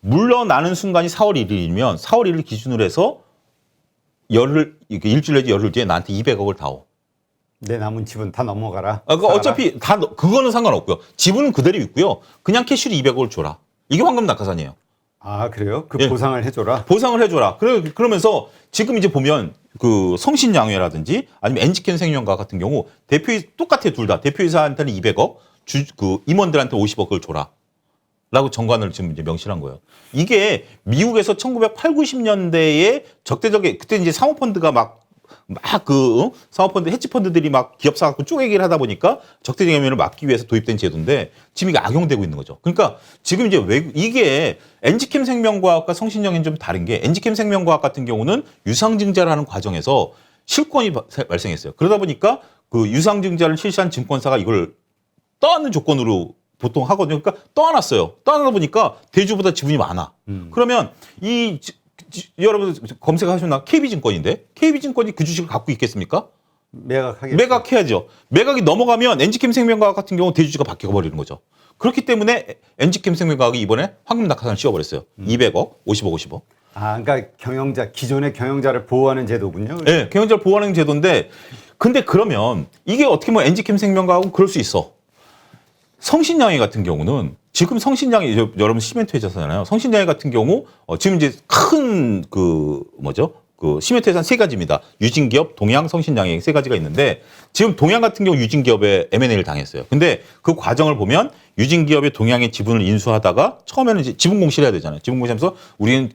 물러나는 순간이 4월 1일이면 4월 1일 기준으로 해서 일주일 내지 열흘 뒤에 나한테 200억을 다오. 내 남은 집은 다 넘어가라. 어차피 그거는 상관없고요. 지분은 그대로 있고요. 그냥 캐시로 200억을 줘라. 이게 황금 낙하산이에요. 아, 그래요? 그 예. 보상을 해줘라. 보상을 해줘라. 그러면서 지금 이제 보면 그 성신양회라든지 아니면 NGK 생명과 같은 경우 똑같아요. 둘 다. 대표이사한테는 200억, 그 임원들한테 50억을 줘라. 라고 정관을 지금 이제 명시한 거예요. 이게 미국에서 1980, 90년대에 적대적인, 그때 이제 사모펀드가 사모펀드, 헤지펀드들이 막 기업 사갖고 쪼개기를 하다 보니까 적대적 행위를 막기 위해서 도입된 제도인데 지금 이게 악용되고 있는 거죠. 그러니까 지금 이제 이게 엔지캠 생명과학과 성신영인 좀 다른 게 엔지캠 생명과학 같은 경우는 유상증자를 하는 과정에서 실권이 발생했어요. 그러다 보니까 그 유상증자를 실시한 증권사가 이걸 떠안는 조건으로 보통 하거든요. 그러니까 떠안았어요. 떠안다 보니까 대주보다 지분이 많아. 그러면 여러분 검색하셨나? KB증권인데 KB증권이 그 주식을 갖고 있겠습니까? 매각해야죠. 매각이 넘어가면 엔지캠 생명과학 같은 경우 대주주가 바뀌어버리는 거죠. 그렇기 때문에 엔지캠 생명과학이 이번에 황금 낙하산을 씌워버렸어요. 200억, 50억, 50억. 아, 그러니까 기존의 경영자를 보호하는 제도군요. 네, 경영자를 보호하는 제도인데 근데 그러면 이게 어떻게 보면 엔지캠 생명과학은 그럴 수 있어. 성신양회 같은 경우는 지금 성신양회 여러분 시멘트 회사잖아요. 성신양회 같은 경우 지금 이제 큰 시멘트 회사는 세 가지입니다. 유진기업, 동양, 성신양회 세 가지가 있는데 지금 동양 같은 경우 유진기업에 M&A를 당했어요. 근데 그 과정을 보면 유진기업의 동양의 지분을 인수하다가 처음에는 이제 지분 공시를 해야 되잖아요. 지분 공시하면서 우리는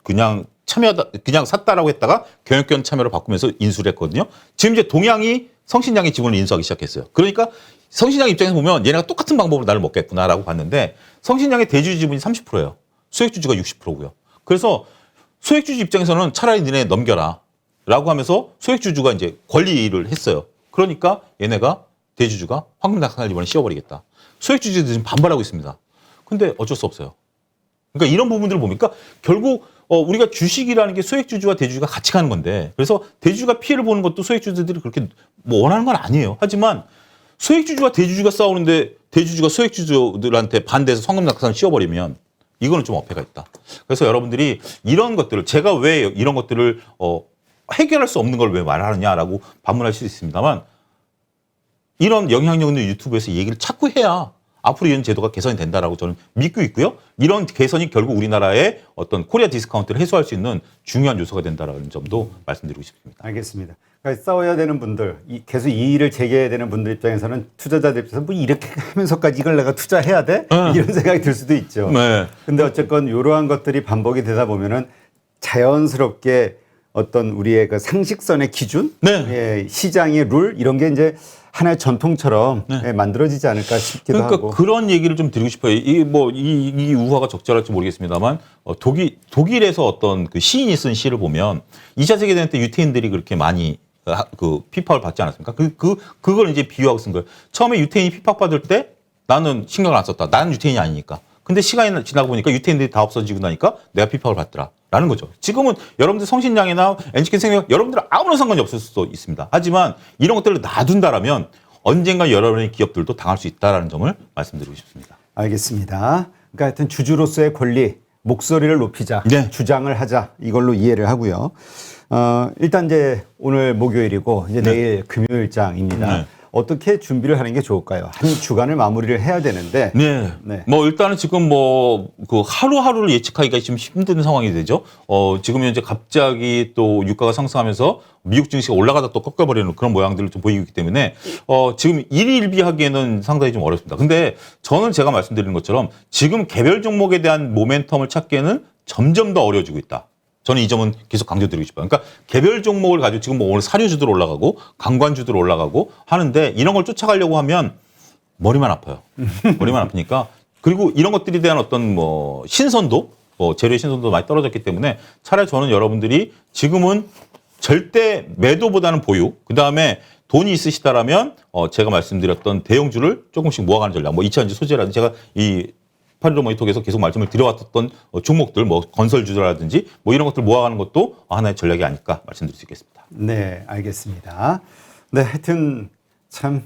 그냥 샀다라고 했다가 경영권 참여로 바꾸면서 인수를 했거든요. 지금 이제 동양이 성신양의 지분을 인수하기 시작했어요. 그러니까 성신양 입장에서 보면 얘네가 똑같은 방법으로 나를 먹겠구나라고 봤는데 성신양의 대주주 지분이 30%예요. 소액주주가 60%고요. 그래서 소액주주 입장에서는 차라리 니네 넘겨라 라고 하면서 소액주주가 이제 권리를 했어요. 그러니까 얘네가 대주주가 황금 낙하산을 이번에 씌워버리겠다. 소액주주들이 지금 반발하고 있습니다. 근데 어쩔 수 없어요. 그러니까 이런 부분들을 보니까 결국 우리가 주식이라는 게 소액주주와 대주주가 같이 가는 건데 그래서 대주주가 피해를 보는 것도 소액주주들이 그렇게 원하는 건 아니에요. 하지만 소액주주와 대주주가 싸우는데 대주주가 소액주주들한테 반대해서 황금 낙하산을 씌워버리면 이거는 좀 어폐가 있다. 그래서 여러분들이 이런 것들을 제가 왜 이런 것들을 해결할 수 없는 걸 왜 말하느냐라고 반문하실 수 있습니다만 이런 영향력 있는 유튜브에서 얘기를 자꾸 해야 앞으로 이런 제도가 개선이 된다라고 저는 믿고 있고요. 이런 개선이 결국 우리나라의 어떤 코리아 디스카운트를 해소할 수 있는 중요한 요소가 된다라는 점도 말씀드리고 싶습니다. 알겠습니다. 그러니까 싸워야 되는 분들, 계속 이의를 제기해야 되는 분들 입장에서는 투자자들 입장에서 뭐 이렇게 하면서까지 이걸 내가 투자해야 돼? 이런 생각이 들 수도 있죠. 네. 근데 어쨌건 이러한 것들이 반복이 되다 보면은 자연스럽게 어떤 우리의 그 상식선의 기준, 네. 시장의 룰 이런 게 이제 하나의 전통처럼 만들어지지 않을까 싶기도 그러니까 하고. 그런 얘기를 좀 드리고 싶어요. 이 우화가 적절할지 모르겠습니다만 독일에서 어떤 그 시인이 쓴 시를 보면 2차 세계대전 때 유태인들이 그렇게 많이 핍박을 받지 않았습니까? 그걸 이제 비유하고 쓴 거예요. 처음에 유태인이 핍박받을 때 나는 신경을 안 썼다. 나는 유태인이 아니니까. 근데 시간이 지나고 보니까 유태인들이 다 없어지고 나니까 내가 핍박을 받더라. 라는 거죠. 지금은 여러분들 성신양이나 NGK 생명 여러분들 아무런 상관이 없을 수도 있습니다. 하지만 이런 것들을 놔둔다라면 언젠가 여러분의 기업들도 당할 수 있다는 점을 말씀드리고 싶습니다. 알겠습니다. 그러니까 하여튼 주주로서의 권리, 목소리를 높이자, 네. 주장을 하자 이걸로 이해를 하고요. 일단 이제 오늘 목요일이고 이제 내일 금요일장입니다. 네. 어떻게 준비를 하는 게 좋을까요? 한 주간을 마무리를 해야 되는데. 네. 뭐 일단은 지금 그 하루하루를 예측하기가 좀 힘든 상황이 되죠. 지금 현재 갑자기 또 유가가 상승하면서 미국 증시가 올라가다 또 꺾여버리는 그런 모양들을 좀 보이고 있기 때문에 지금 일일비하기에는 상당히 좀 어렵습니다. 근데 저는 제가 말씀드린 것처럼 지금 개별 종목에 대한 모멘텀을 찾기에는 점점 더 어려워지고 있다. 저는 이 점은 계속 강조드리고 싶어요. 그러니까 개별 종목을 가지고 지금 뭐 오늘 사료주들 올라가고 관광주들 올라가고 하는데 이런 걸 쫓아가려고 하면 머리만 아파요. 머리만 아프니까 그리고 이런 것들에 대한 어떤 뭐 신선도, 재료의 신선도 많이 떨어졌기 때문에 차라리 저는 여러분들이 지금은 절대 매도보다는 보유, 그 다음에 돈이 있으시다라면 제가 말씀드렸던 대형주를 조금씩 모아가는 전략, 뭐 2차전지 소재라든지 제가 이 8.15 모니터에서 계속 말씀을 드려왔던 종목들, 뭐 건설주라든지 뭐 이런 것들 모아가는 것도 하나의 전략이 아닐까 말씀드릴 수 있겠습니다. 네, 알겠습니다. 네, 하여튼 참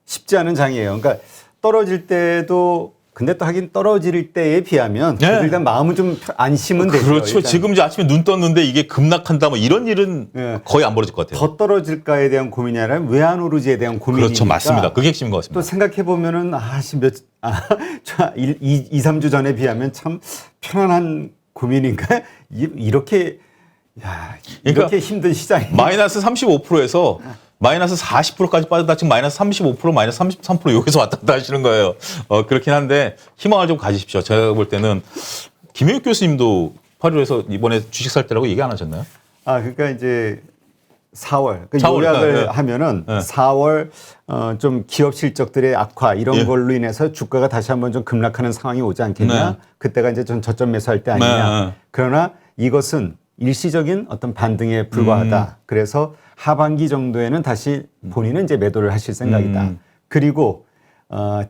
쉽지 않은 장이에요. 그러니까 떨어질 때도 근데 또 하긴 떨어질 때에 비하면 네. 일단 마음은 좀 안심은 되죠. 그렇죠. 일단. 지금 이제 아침에 눈 떴는데 이게 급락한다 뭐 이런 일은 네. 거의 안 벌어질 것 같아요. 더 떨어질까에 대한 고민이 아니라 왜 안 오르지에 대한 고민이니까. 그렇죠. 맞습니다. 그게 핵심인 것 또 같습니다. 생각해 보면은 2, 3주 전에 비하면 참 편안한 고민인가? 이렇게 이렇게 그러니까 힘든 시장이 마이너스 35%에서 마이너스 40%까지 빠졌다 지금 마이너스 35%, 마이너스 33% 여기서 왔다 갔다 하시는 거예요. 그렇긴 한데 희망을 좀 가지십시오. 제가 볼 때는 김효익 교수님도 8월에서 이번에 주식 살 때라고 얘기 안 하셨나요? 그러니까 이제 4월, 4월, 요약을 네. 하면은 네. 4월 좀 기업 실적들의 악화 이런 예. 걸로 인해서 주가가 다시 한번 좀 급락하는 상황이 오지 않겠냐. 네. 그때가 이제 좀 저점 매수할 때 아니냐. 네. 그러나 이것은 일시적인 어떤 반등에 불과하다. 그래서 하반기 정도에는 다시 본인은 이제 매도를 하실 생각이다. 그리고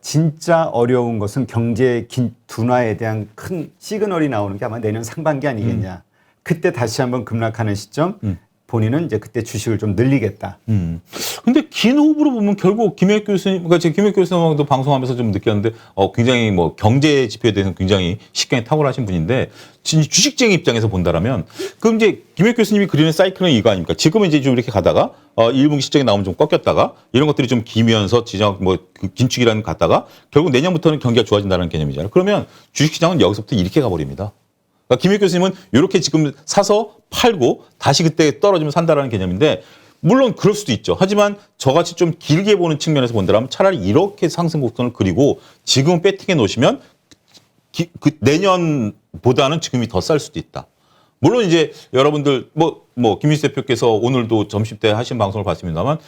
진짜 어려운 것은 경제 둔화에 대한 큰 시그널이 나오는 게 아마 내년 상반기 아니겠냐. 그때 다시 한번 급락하는 시점 본인은 이제 그때 주식을 좀 늘리겠다. 근데 긴 호흡으로 보면 결국 김효익 교수님, 그러니까 제가 김효익 교수님도 방송하면서 좀 느꼈는데, 굉장히 뭐 경제 지표에 대해서는 굉장히 식견이 탁월하신 분인데, 주식쟁이 입장에서 본다라면, 그럼 이제 김효익 교수님이 그리는 사이클은 이거 아닙니까? 지금은 이제 좀 이렇게 가다가, 1분기 실적이 나오면 좀 꺾였다가, 이런 것들이 좀 기면서 긴축이라는 갔다가, 결국 내년부터는 경기가 좋아진다는 개념이잖아요. 그러면 주식시장은 여기서부터 이렇게 가버립니다. 그러니까 김효익 교수님은 이렇게 지금 사서 팔고 다시 그때 떨어지면 산다라는 개념인데 물론 그럴 수도 있죠. 하지만 저같이 좀 길게 보는 측면에서 본다면 차라리 이렇게 상승 곡선을 그리고 지금 배팅해 놓으시면 내년보다는 지금이 더 쌀 수도 있다. 물론 이제 여러분들 김민수 대표께서 오늘도 점심 때 하신 방송을 봤습니다만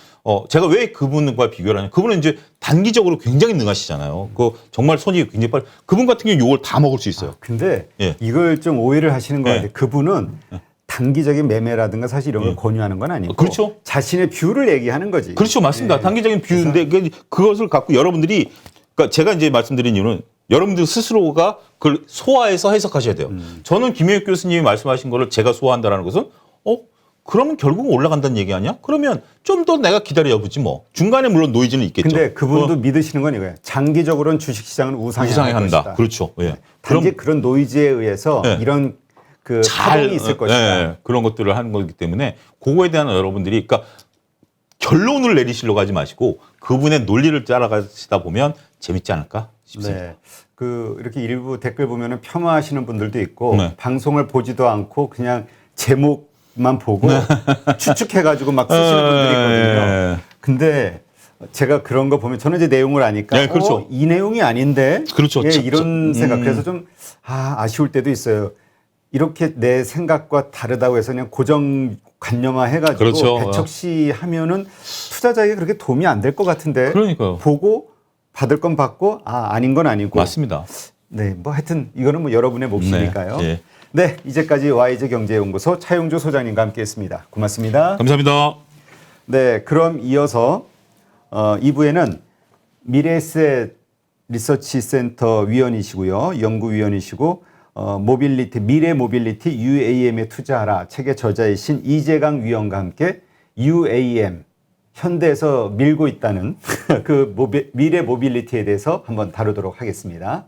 제가 왜 그분과 비교를 하냐. 그분은 이제 단기적으로 굉장히 능하시잖아요. 정말 손이 굉장히 빨리. 그분 같은 경우 요걸 다 먹을 수 있어요. 근데 예. 이걸 좀 오해를 하시는 것 예. 같아요. 그분은 단기적인 매매라든가 사실 이런 걸 권유하는 건 아니고 그렇죠. 자신의 뷰를 얘기하는 거지. 그렇죠. 맞습니다. 예. 단기적인 뷰인데 그것을 갖고 여러분들이 그러니까 제가 이제 말씀드린 이유는 여러분들 스스로가 그걸 소화해서 해석하셔야 돼요. 저는 김효익 교수님이 말씀하신 거를 제가 소화한다라는 것은 그러면 결국은 올라간다는 얘기 아니야? 그러면 좀 더 내가 기다려보지 뭐. 중간에 물론 노이즈는 있겠죠. 근데 그분도 믿으시는 건 이거예요. 장기적으로는 주식시장은 우상향할 우상향한다. 것이다. 그렇죠. 예. 단지 그런 노이즈에 의해서 예. 이런 파동이 있을 것이다. 예, 그런 것들을 하는 거기 때문에 그거에 대한 여러분들이 그러니까 결론을 내리시려고 하지 마시고 그분의 논리를 따라가시다 보면 재밌지 않을까 싶습니다. 네. 이렇게 일부 댓글 보면은 폄하하시는 분들도 있고 네. 방송을 보지도 않고 그냥 제목만 보고 추측해가지고 막 쓰시는 분들이 있거든요. 근데 제가 그런 거 보면 저는 이제 내용을 아니까 네, 그렇죠. 이 내용이 아닌데 그렇죠. 이런 생각. 그래서 좀 아쉬울 때도 있어요. 이렇게 내 생각과 다르다고 해서 그냥 고정관념화 해가지고 그렇죠. 배척시 하면은 투자자에게 그렇게 도움이 안 될 것 같은데 그러니까요. 보고 받을 건 받고 아닌 건 아니고 맞습니다. 네, 하여튼 이거는 여러분의 몫이니까요. 네, 예. 네, 이제까지 YG 경제연구소 차용주 소장님과 함께했습니다. 고맙습니다. 감사합니다. 네, 그럼 이어서 2부에는 미래에셋 리서치 센터 위원이시고요, 연구위원이시고 미래 모빌리티 UAM에 투자하라 책의 저자이신 이재강 위원과 함께 UAM 현대에서 밀고 있다는 미래 모빌리티에 대해서 한번 다루도록 하겠습니다.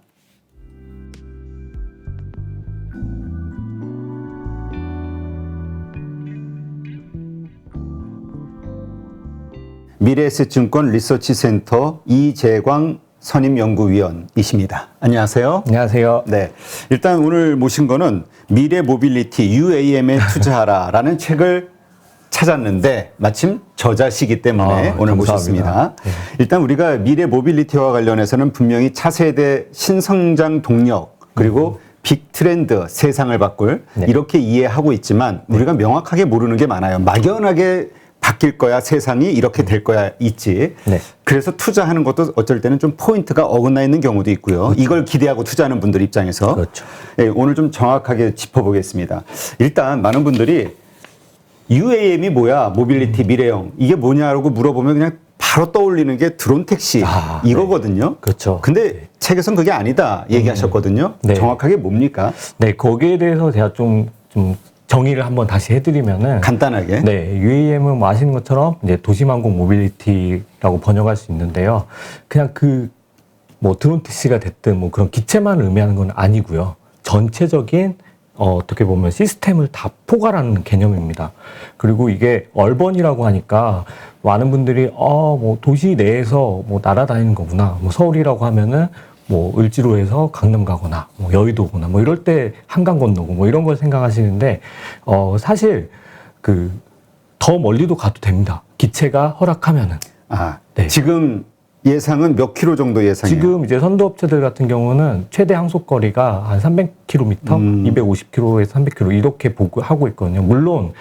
미래에셋증권 리서치센터 이재광 선임연구위원이십니다. 안녕하세요. 안녕하세요. 네, 일단 오늘 모신 거는 미래 모빌리티 UAM에 투자하라라는 책을 찾았는데 마침 저자시기 때문에 오늘 감사합니다. 모셨습니다. 네. 일단 우리가 미래 모빌리티와 관련해서는 분명히 차세대 신성장 동력 그리고 빅 트렌드 세상을 바꿀 이렇게 이해하고 있지만 우리가 명확하게 모르는 게 많아요. 막연하게 바뀔 거야 세상이 이렇게 될 거야 있지. 네. 그래서 투자하는 것도 어쩔 때는 좀 포인트가 어긋나 있는 경우도 있고요. 그렇죠. 이걸 기대하고 투자하는 분들 입장에서 그렇죠. 네, 오늘 좀 정확하게 짚어보겠습니다. 일단 많은 분들이 UAM이 뭐야? 모빌리티 미래형 이게 뭐냐라고 물어보면 그냥 바로 떠올리는 게 드론 택시 이거거든요. 그렇죠. 근데 책에선 그게 아니다 얘기하셨거든요. 네. 정확하게 뭡니까? 네, 거기에 대해서 제가 좀 정의를 한번 다시 해드리면은 간단하게. 네, UAM은 뭐 아시는 것처럼 이제 도심항공 모빌리티라고 번역할 수 있는데요. 그냥 뭐 드론 택시가 됐든 뭐 그런 기체만 의미하는 건 아니고요. 전체적인 어떻게 보면 시스템을 다 포괄하는 개념입니다. 그리고 이게 얼번이라고 하니까 많은 분들이 뭐 도시 내에서 뭐 날아다니는 거구나. 뭐 서울이라고 하면은 뭐 을지로에서 강남 가거나 뭐 여의도거나 뭐 이럴 때 한강 건너고 뭐 이런 걸 생각하시는데 사실 더 멀리도 가도 됩니다. 기체가 허락하면은. 네. 지금 예상은 몇 킬로 정도 예상이에요? 지금 이제 선도업체들 같은 경우는 최대 항속거리가 한 300km, 250km에서 300km 이렇게 하고 있거든요. 물론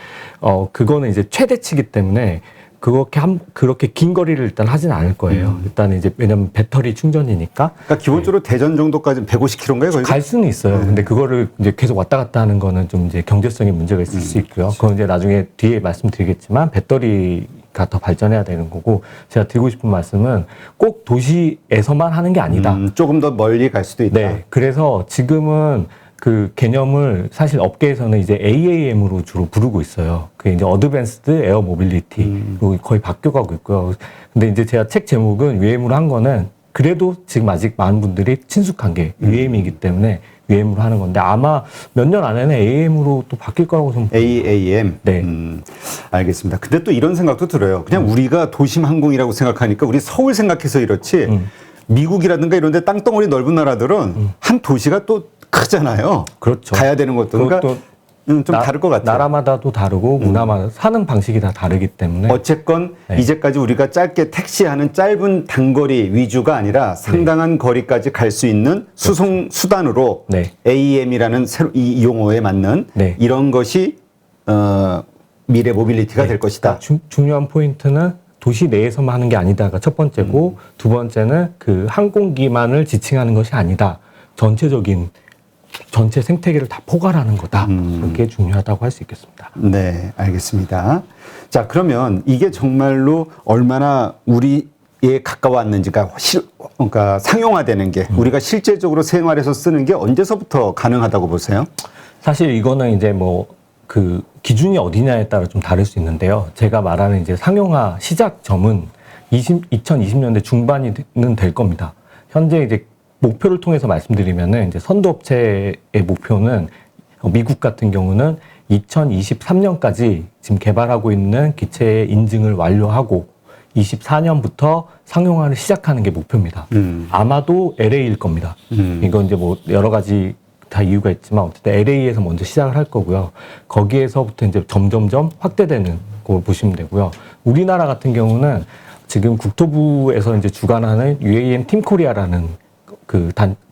그거는 이제 최대치기 때문에 그렇게 긴 거리를 일단 하진 않을 거예요. 일단 이제 왜냐면 배터리 충전이니까. 그러니까 기본적으로 대전 정도까지는 150km인가요? 거의? 갈 수는 있어요. 근데 그거를 이제 계속 왔다 갔다 하는 거는 좀 이제 경제성에 문제가 있을 수 있고요. 그건 이제 나중에 뒤에 말씀드리겠지만 배터리가 더 발전해야 되는 거고, 제가 드리고 싶은 말씀은 꼭 도시에서만 하는 게 아니다. 조금 더 멀리 갈 수도 있다. 네. 그래서 지금은 그 개념을 사실 업계에서는 이제 AAM으로 주로 부르고 있어요. 그게 이제 어드밴스드 에어 모빌리티로 거의 바뀌어가고 있고요. 근데 이제 제가 책 제목은 UAM으로 한 거는 그래도 지금 아직 많은 분들이 친숙한 게 UAM이기 때문에 UAM으로 하는 건데 아마 몇 년 안에는 AAM으로 또 바뀔 거라고 좀. AAM. 네. 알겠습니다. 근데 또 이런 생각도 들어요. 그냥 우리가 도심 항공이라고 생각하니까 우리 서울 생각해서 이렇지 미국이라든가 이런 데 땅덩어리 넓은 나라들은 한 도시가 또 크잖아요. 그렇죠. 가야 되는 것도. 그러니까 좀 다를 것 같아요. 나라마다도 다르고 문화마다 사는 방식이 다 다르기 때문에. 어쨌건 네. 이제까지 우리가 짧게 택시하는 짧은 단거리 위주가 아니라 상당한 거리까지 갈 수 있는 수송 수단으로 네. AM이라는 이 용어에 맞는 네. 이런 것이 미래 모빌리티가 될 것이다. 중요한 포인트는 도시 내에서만 하는 게 아니다가 첫 번째고 두 번째는 그 항공기만을 지칭하는 것이 아니다. 전체 생태계를 다 포괄하는 거다. 그게 중요하다고 할 수 있겠습니다. 네, 알겠습니다. 자, 그러면 이게 정말로 얼마나 우리에 가까웠는지가 그러니까 상용화되는 게 우리가 실제적으로 생활에서 쓰는 게 언제서부터 가능하다고 보세요? 사실 이거는 이제 뭐 그 기준이 어디냐에 따라 좀 다를 수 있는데요. 제가 말하는 이제 상용화 시작점은 2020년대 중반이 될 겁니다. 현재 이제 목표를 통해서 말씀드리면은 이제 선도업체의 목표는 미국 같은 경우는 2023년까지 지금 개발하고 있는 기체의 인증을 완료하고 24년부터 상용화를 시작하는 게 목표입니다. 아마도 LA일 겁니다. 이건 이제 뭐 여러 가지 다 이유가 있지만 어쨌든 LA에서 먼저 시작을 할 거고요. 거기에서부터 이제 점점점 확대되는 걸 보시면 되고요. 우리나라 같은 경우는 지금 국토부에서 이제 주관하는 UAM 팀 코리아라는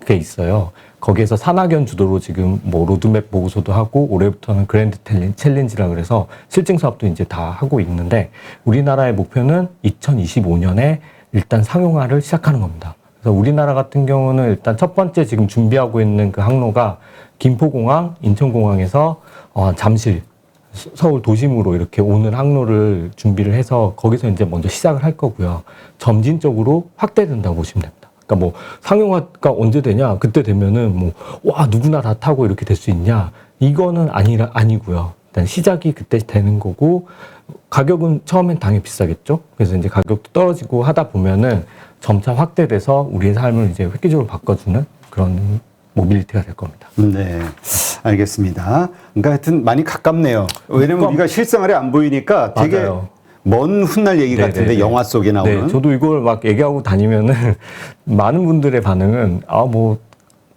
게 있어요. 거기에서 산학연 주도로 지금 뭐 로드맵 보고서도 하고 올해부터는 그랜드 챌린지라 그래서 실증 사업도 이제 다 하고 있는데 우리나라의 목표는 2025년에 일단 상용화를 시작하는 겁니다. 그래서 우리나라 같은 경우는 일단 첫 번째 지금 준비하고 있는 그 항로가 김포공항, 인천공항에서 잠실, 서울 도심으로 이렇게 오는 항로를 준비를 해서 거기서 이제 먼저 시작을 할 거고요. 점진적으로 확대된다고 보시면 됩니다. 그러니까 뭐 상용화가 언제 되냐? 그때 되면은 뭐 와 누구나 다 타고 이렇게 될 수 있냐? 이거는 아니고요. 일단 시작이 그때 되는 거고 가격은 처음엔 당연히 비싸겠죠. 그래서 이제 가격도 떨어지고 하다 보면은 점차 확대돼서 우리의 삶을 이제 획기적으로 바꿔주는 그런 모빌리티가 될 겁니다. 네, 알겠습니다. 그러니까 하여튼 많이 가깝네요. 왜냐면 우리가 실생활에 안 보이니까 되게 맞아요. 먼 훗날 얘기 같은데 네네네. 영화 속에 나오는. 네, 저도 이걸 막 얘기하고 다니면은 많은 분들의 반응은 뭐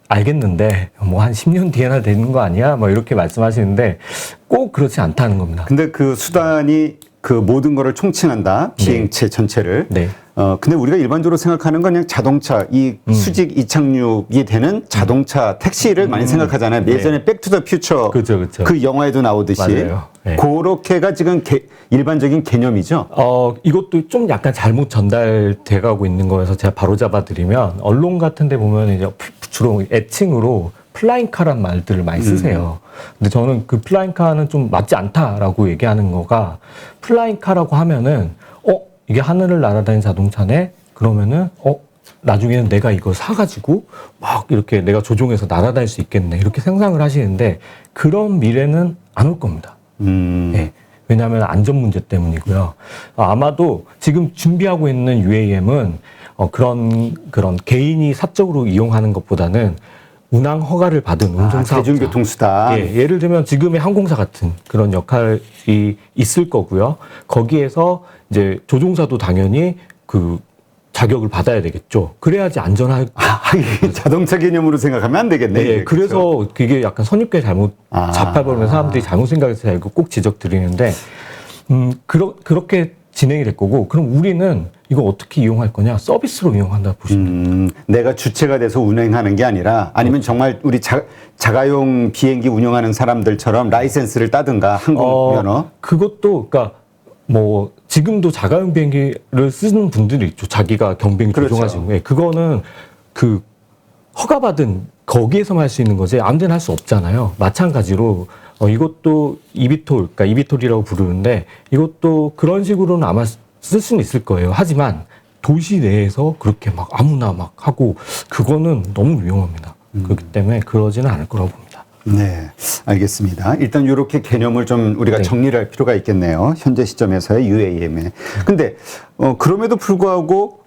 알겠는데 뭐 한 10년 뒤에나 되는 거 아니야? 뭐 이렇게 말씀하시는데 꼭 그렇지 않다는 겁니다. 근데 그 수단이 그 모든 거를 총칭한다. 비행체 전체를. 네. 근데 우리가 일반적으로 생각하는 건 그냥 자동차, 이 수직 이착륙이 되는 자동차, 택시를 많이 생각하잖아요. 네. 예전에 백투더 퓨처 그쵸. 그 영화에도 나오듯이. 맞아요. 네. 그렇게가 지금 일반적인 개념이죠. 이것도 좀 약간 잘못 전달돼 가고 있는 거여서 제가 바로 잡아드리면 언론 같은 데 보면 이제 주로 애칭으로 플라잉카란 말들을 많이 쓰세요. 근데 저는 그 플라잉카는 좀 맞지 않다라고 얘기하는 거가 플라잉카라고 하면은 이게 하늘을 날아다니는 자동차네? 그러면은 나중에는 내가 이거 사가지고 막 이렇게 내가 조종해서 날아다닐 수 있겠네 이렇게 상상을 하시는데 그런 미래는 안 올 겁니다. 네. 왜냐하면 안전 문제 때문이고요. 아마도 지금 준비하고 있는 UAM은 그런 개인이 사적으로 이용하는 것보다는 운항 허가를 받은 운송사업자, 대중교통수단. 예를 들면 지금의 항공사 같은 그런 역할이 있을 거고요. 거기에서 이제 조종사도 당연히 그 자격을 받아야 되겠죠. 그래야지 안전할. 자동차 개념으로 생각하면 안 되겠네. 네, 그래서 그게 약간 선입견 잘못 잡혀버리면 사람들이 잘못 생각해서 자꾸 꼭 지적드리는데, 그렇게 진행이 될 거고, 그럼 우리는 이거 어떻게 이용할 거냐? 서비스로 이용한다 보시면 됩니다. 내가 주체가 돼서 운행하는 게 아니라 아니면 정말 우리 자가용 비행기 운영하는 사람들처럼 라이센스를 따든가 항공면허. 그것도 그러니까 뭐 지금도 자가용 비행기를 쓰는 분들이 있죠. 자기가 경비행 그렇죠. 조종하시는 게 그거는 그 허가받은 거기에서만 할 수 있는 거지 아무 데나 할 수 없잖아요. 마찬가지로 이것도 이비톨, 그러니까 이비톨이라고 부르는데 이것도 그런 식으로는 아마 쓸 수는 있을 거예요. 하지만 도시 내에서 그렇게 막 아무나 막 하고 그거는 너무 위험합니다. 그렇기 때문에 그러지는 않을 거라고 봅니다. 네, 알겠습니다. 일단 이렇게 개념을 좀 우리가 네. 정리를 할 필요가 있겠네요. 현재 시점에서의 UAM에. 근데 그럼에도 불구하고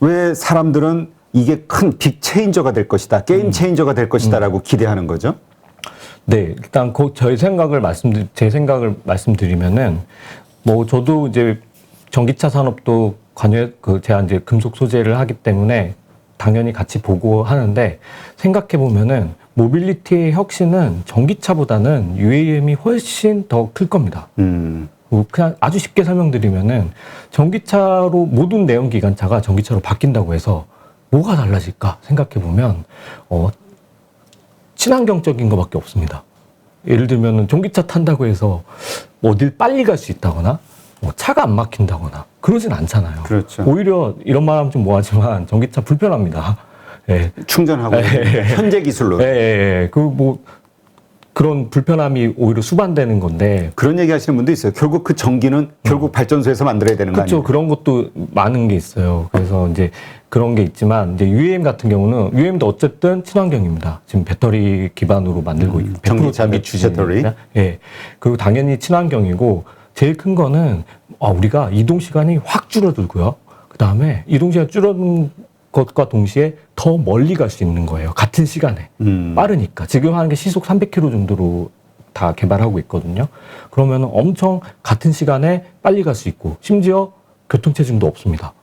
왜 사람들은 이게 큰 빅 체인저가 될 것이다, 게임 체인저가 될 것이다라고 기대하는 거죠? 네, 일단 제 생각을 말씀드리면은 뭐 저도 이제 전기차 산업도 제가 이제 금속 소재를 하기 때문에 당연히 같이 보고 하는데 생각해 보면은 모빌리티의 혁신은 전기차보다는 UAM이 훨씬 더 클 겁니다. 그냥 아주 쉽게 설명드리면은 전기차로 모든 내연기관차가 전기차로 바뀐다고 해서 뭐가 달라질까 생각해 보면 친환경적인 것밖에 없습니다. 예를 들면 전기차 탄다고 해서 어딜 빨리 갈 수 있다거나 차가 안 막힌다거나 그러진 않잖아요. 그렇죠. 오히려 이런 말하면 좀 뭐하지만 전기차 불편합니다. 예. 충전하고 현재 기술로. 그런 불편함이 오히려 수반되는 건데. 그런 얘기 하시는 분도 있어요. 결국 그 전기는 결국 발전소에서 만들어야 되는 거 그렇죠. 아니에요? 그런 것도 많은 게 있어요. 그래서 이제 그런 게 있지만 이제 UAM 같은 경우는 UAM도 어쨌든 친환경입니다. 지금 배터리 기반으로 만들고 있고 전기차 및 배터리. 예. 그리고 당연히 친환경이고 제일 큰 거는 우리가 이동 시간이 확 줄어들고요. 그 다음에 이동 시간 줄어든 것과 동시에 더 멀리 갈 수 있는 거예요. 같은 시간에. 빠르니까. 지금 하는 게 시속 300km 정도로 다 개발하고 있거든요. 그러면 엄청 같은 시간에 빨리 갈 수 있고 심지어 교통체증도 없습니다.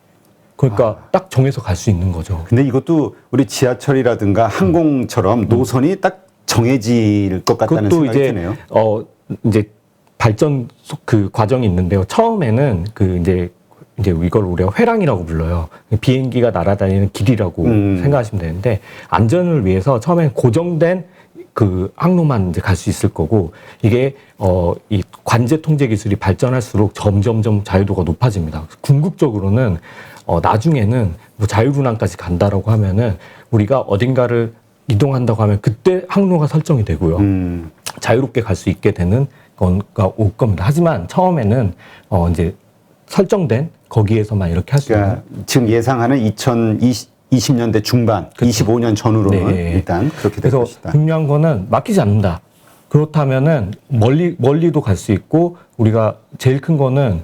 그러니까 딱 정해서 갈 수 있는 거죠. 근데 이것도 우리 지하철이라든가 항공처럼 노선이 딱 정해질 것 같다는 그것도 생각이 이제 드네요. 이제 발전 그 과정이 있는데요. 처음에는 이제 이걸 우리가 회랑이라고 불러요. 비행기가 날아다니는 길이라고 생각하시면 되는데 안전을 위해서 처음엔 고정된 그 항로만 이제 갈 수 있을 거고 이게 이 관제 통제 기술이 발전할수록 점점점 자유도가 높아집니다. 궁극적으로는 나중에는 뭐 자율운항까지 간다라고 하면은 우리가 어딘가를 이동한다고 하면 그때 항로가 설정이 되고요. 자유롭게 갈 수 있게 되는 건가 올 겁니다. 하지만 처음에는 이제 설정된 거기에서만 이렇게 할 수 있는. 그러니까 지금 예상하는 2020년대 중반, 25년 전후로는 네. 일단 그렇게 될 그래서 것이다. 중요한 거는 막히지 않는다. 그렇다면은 멀리도 갈 수 있고 우리가 제일 큰 거는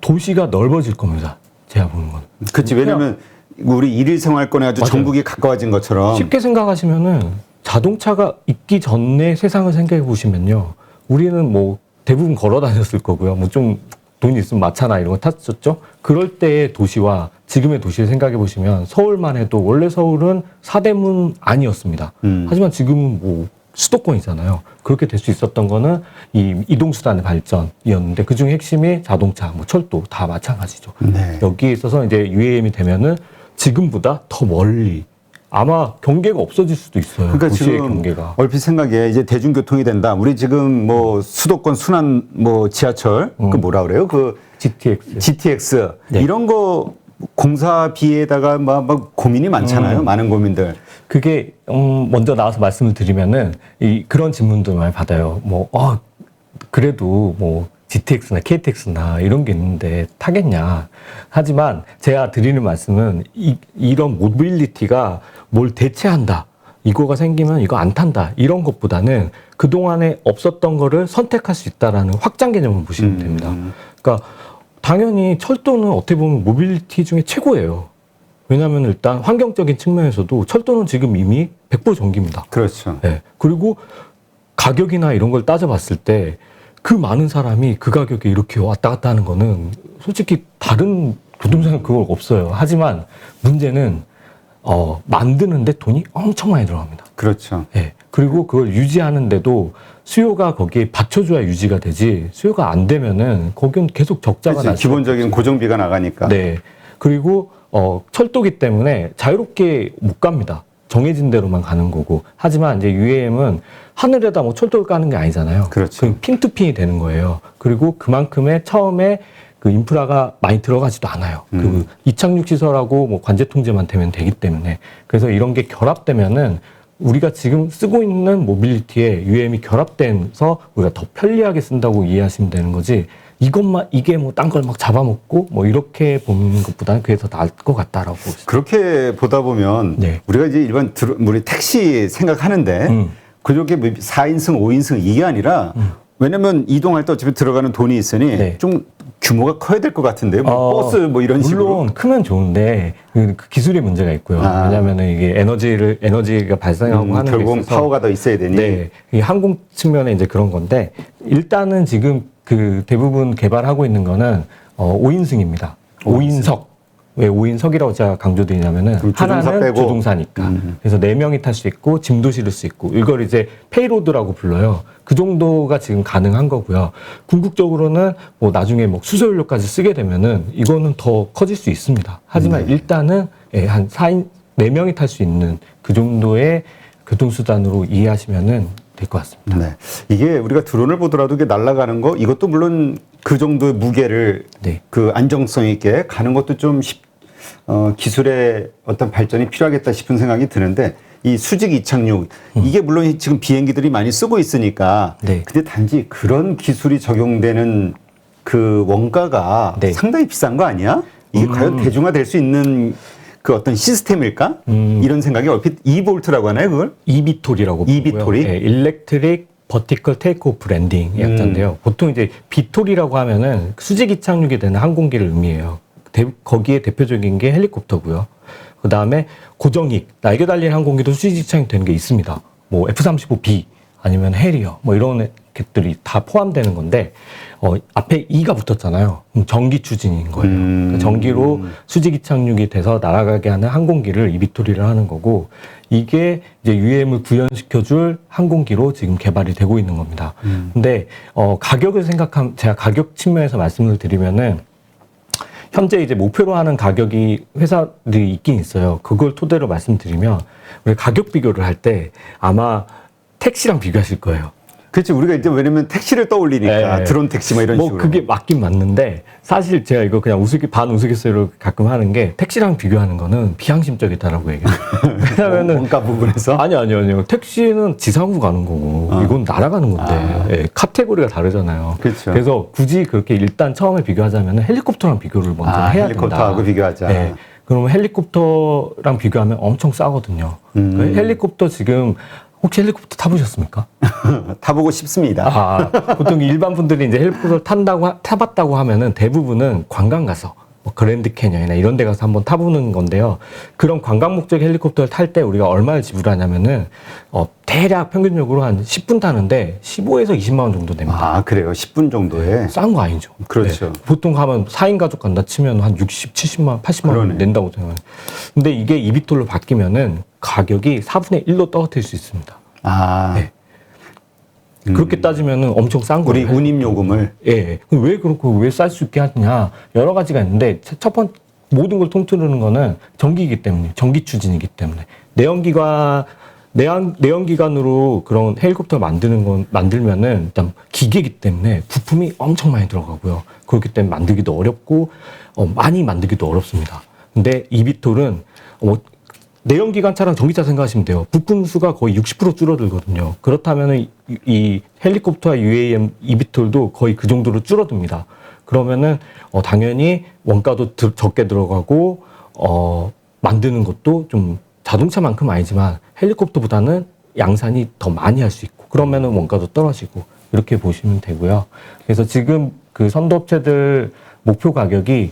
도시가 넓어질 겁니다. 제가 보는 건. 그렇지. 왜냐면 우리 일일 생활권에 아주 맞아요. 전국이 가까워진 것처럼 쉽게 생각하시면은 자동차가 있기 전에 세상을 생각해 보시면요. 우리는 뭐 대부분 걸어 다녔을 거고요. 뭐 좀 돈이 있으면 마차나 이런 거 탔었죠. 그럴 때의 도시와 지금의 도시를 생각해 보시면 서울만 해도 원래 서울은 사대문 아니었습니다. 하지만 지금은 뭐 수도권이잖아요. 그렇게 될 수 있었던 거는 이 이동수단의 발전이었는데 그중에 핵심이 자동차, 뭐 철도 다 마찬가지죠. 네. 여기에 있어서 이제 UAM이 되면은 지금보다 더 멀리 아마 경계가 없어질 수도 있어요. 그러니까 도시의 지금 경계가. 얼핏 생각에 이제 대중교통이 된다. 우리 지금 뭐 수도권 순환 뭐 지하철 그 뭐라 그래요? 그 GTX 네. 이런 거 공사비에다가 막 고민이 많잖아요. 많은 고민들. 그게 먼저 나와서 말씀을 드리면은 그런 질문도 많이 받아요. 그래도 뭐 GTX나 KTX나 이런 게 있는데 타겠냐. 하지만 제가 드리는 말씀은 이런 모빌리티가 뭘 대체한다. 이거가 생기면 이거 안 탄다. 이런 것보다는 그동안에 없었던 거를 선택할 수 있다라는 확장 개념을 보시면 됩니다. 그러니까 당연히 철도는 어떻게 보면 모빌리티 중에 최고예요. 왜냐하면 일단 환경적인 측면에서도 철도는 지금 이미 100% 전기입니다. 그렇죠. 네. 그리고 가격이나 이런 걸 따져봤을 때 그 많은 사람이 그 가격에 이렇게 왔다 갔다 하는 거는 솔직히 다른 교통상에 그걸 없어요. 하지만 문제는 만드는데 돈이 엄청 많이 들어갑니다. 그렇죠. 네. 그리고 그걸 유지하는데도 수요가 거기에 받쳐줘야 유지가 되지 수요가 안 되면은 거기는 계속 적자가 그치, 날 기본적인 고정비가 나가니까. 네. 그리고 철도기 때문에 자유롭게 못 갑니다. 정해진 대로만 가는 거고. 하지만 이제 UAM은 하늘에다 뭐 철도를 까는 게 아니잖아요. 그렇죠. 그럼 핀투핀이 되는 거예요. 그리고 그만큼의 처음에 그 인프라가 많이 들어가지도 않아요. 그 이착륙 시설하고 뭐 관제 통제만 되면 되기 때문에. 그래서 이런 게 결합되면은 우리가 지금 쓰고 있는 모빌리티에 UAM이 결합돼서 우리가 더 편리하게 쓴다고 이해하시면 되는 거지. 이게 뭐 딴 걸 막 잡아먹고 뭐 이렇게 보는 것보다는 그게 더 나을 것 같다라고 보겠습니다. 그렇게 보다 보면 네. 우리가 이제 일반 우리 택시 생각하는데 그렇게 4인승, 5인승 이게 아니라 왜냐면 이동할 때 어차피 들어가는 돈이 있으니 네. 좀 규모가 커야 될 것 같은데요. 뭐 버스 뭐 이런 식으로. 물론 크면 좋은데 그 기술의 문제가 있고요. 왜냐하면 이게 에너지가 발생하고 하는 게 결국은 있어서 파워가 더 있어야 되니. 네, 이 항공 측면에 이제 그런 건데 일단은 지금 그 대부분 개발하고 있는 거는 5인승입니다. 5인석. 왜 5인석이라고 제가 강조드리냐면은 그럼 주동사 하나는 빼고. 주동사니까. 그래서 4명이 탈 수 있고 짐도 실을 수 있고 이걸 이제 페이로드라고 불러요. 그 정도가 지금 가능한 거고요. 궁극적으로는 뭐 나중에 뭐 수소연료까지 쓰게 되면은 이거는 더 커질 수 있습니다. 하지만 일단은 한 4명이 탈 수 있는 그 정도의 교통수단으로 이해하시면은 될 것 같습니다. 네. 이게 우리가 드론을 보더라도 이게 날아가는 거 이것도 물론 그 정도의 무게를 네. 그 안정성 있게 가는 것도 좀 기술의 어떤 발전이 필요하겠다 싶은 생각이 드는데 이 수직 이착륙 이게 물론 지금 비행기들이 많이 쓰고 있으니까 네. 근데 단지 그런 기술이 적용되는 그 원가가 네. 상당히 비싼 거 아니야? 이게 과연 대중화될 수 있는 그 어떤 시스템일까? 이런 생각이 얼핏 eVTOLT라고 하나요, 그걸? 이비톨이라고 이비톨이? 네, 일렉트릭 버티컬 테이크오프 랜딩 약자인데요. 보통 이제 비톨이라고 하면은 수직 이착륙이 되는 항공기를 의미해요. 거기에 대표적인 게 헬리콥터고요. 그 다음에 고정익 날개 달린 항공기도 수직 이착륙 되는 게 있습니다. 뭐 F-35B 아니면 해리어 뭐 이런 것들이 다 포함되는 건데 앞에 E가 붙었잖아요. 전기 추진인 거예요. 그러니까 전기로 수직 이착륙이 돼서 날아가게 하는 항공기를 이비톨이를 하는 거고 이게 이제 UAM을 구현시켜줄 항공기로 지금 개발이 되고 있는 겁니다. 근데 가격을 생각하면 제가 가격 측면에서 말씀을 드리면은 현재 이제 목표로 하는 가격이 회사들이 있긴 있어요. 그걸 토대로 말씀드리면 우리 가격 비교를 할 때 아마 택시랑 비교하실 거예요. 그렇지. 우리가 이제 왜냐면 택시를 떠올리니까 네. 드론 택시 뭐 이런 뭐 식으로. 그게 맞긴 맞는데 사실 제가 이거 그냥 반 우스갯소리로 가끔 하는 게 택시랑 비교하는 거는 비양심적이다라고 얘기해요. 왜냐면은 원가 부분에서. 아니요. 택시는 지상으로 가는 거고 이건 날아가는 건데 예, 카테고리가 다르잖아요. 그렇죠. 그래서 굳이 그렇게 일단 처음에 비교하자면 헬리콥터랑 비교를 먼저 해야 된다. 헬리콥터하고 비교하자. 예. 그러면 헬리콥터랑 비교하면 엄청 싸거든요. 헬리콥터 지금 혹시 헬리콥터 타보셨습니까? 타보고 싶습니다. 보통 일반 분들이 이제 헬리콥터를 타봤다고 하면은 대부분은 관광 가서 뭐 그랜드 캐년이나 이런 데 가서 한번 타보는 건데요. 그런 관광 목적 헬리콥터를 탈 때 우리가 얼마를 지불하냐면은 대략 평균적으로 한 10분 타는데 15에서 20만 원 정도 됩니다. 그래요. 10분 정도에. 싼 거 아니죠. 그렇죠. 보통 가면 4인 가족 간다 치면 한 60, 70만 원, 80만 그러네. 원 낸다고 생각해요. 근데 이게 이비톨로 바뀌면은 가격이 4분의 1로 떨어뜨릴 수 있습니다. 네. 그렇게 따지면은 엄청 싼 우리 거예요. 운임 요금을. 예. 왜 그렇고 왜 쌀 수 있게 하느냐. 여러 가지가 있는데 첫 번째 모든 걸 통틀는 거는 전기이기 때문에 전기 추진이기 때문에 내연기관으로 그런 헬리콥터 만들면은 일단 기계이기 때문에 부품이 엄청 많이 들어가고요. 그렇기 때문에 만들기도 어렵고 많이 만들기도 어렵습니다. 근데 이비톨은 내연기관차랑 전기차 생각하시면 돼요. 부품 수가 거의 60% 줄어들거든요. 그렇다면 이 헬리콥터와 UAM, 이비톨도 거의 그 정도로 줄어듭니다. 그러면은 당연히 원가도 적게 들어가고 만드는 것도 좀 자동차만큼 아니지만 헬리콥터보다는 양산이 더 많이 할 수 있고 그러면은 원가도 떨어지고 이렇게 보시면 되고요. 그래서 지금 그 선도업체들 목표 가격이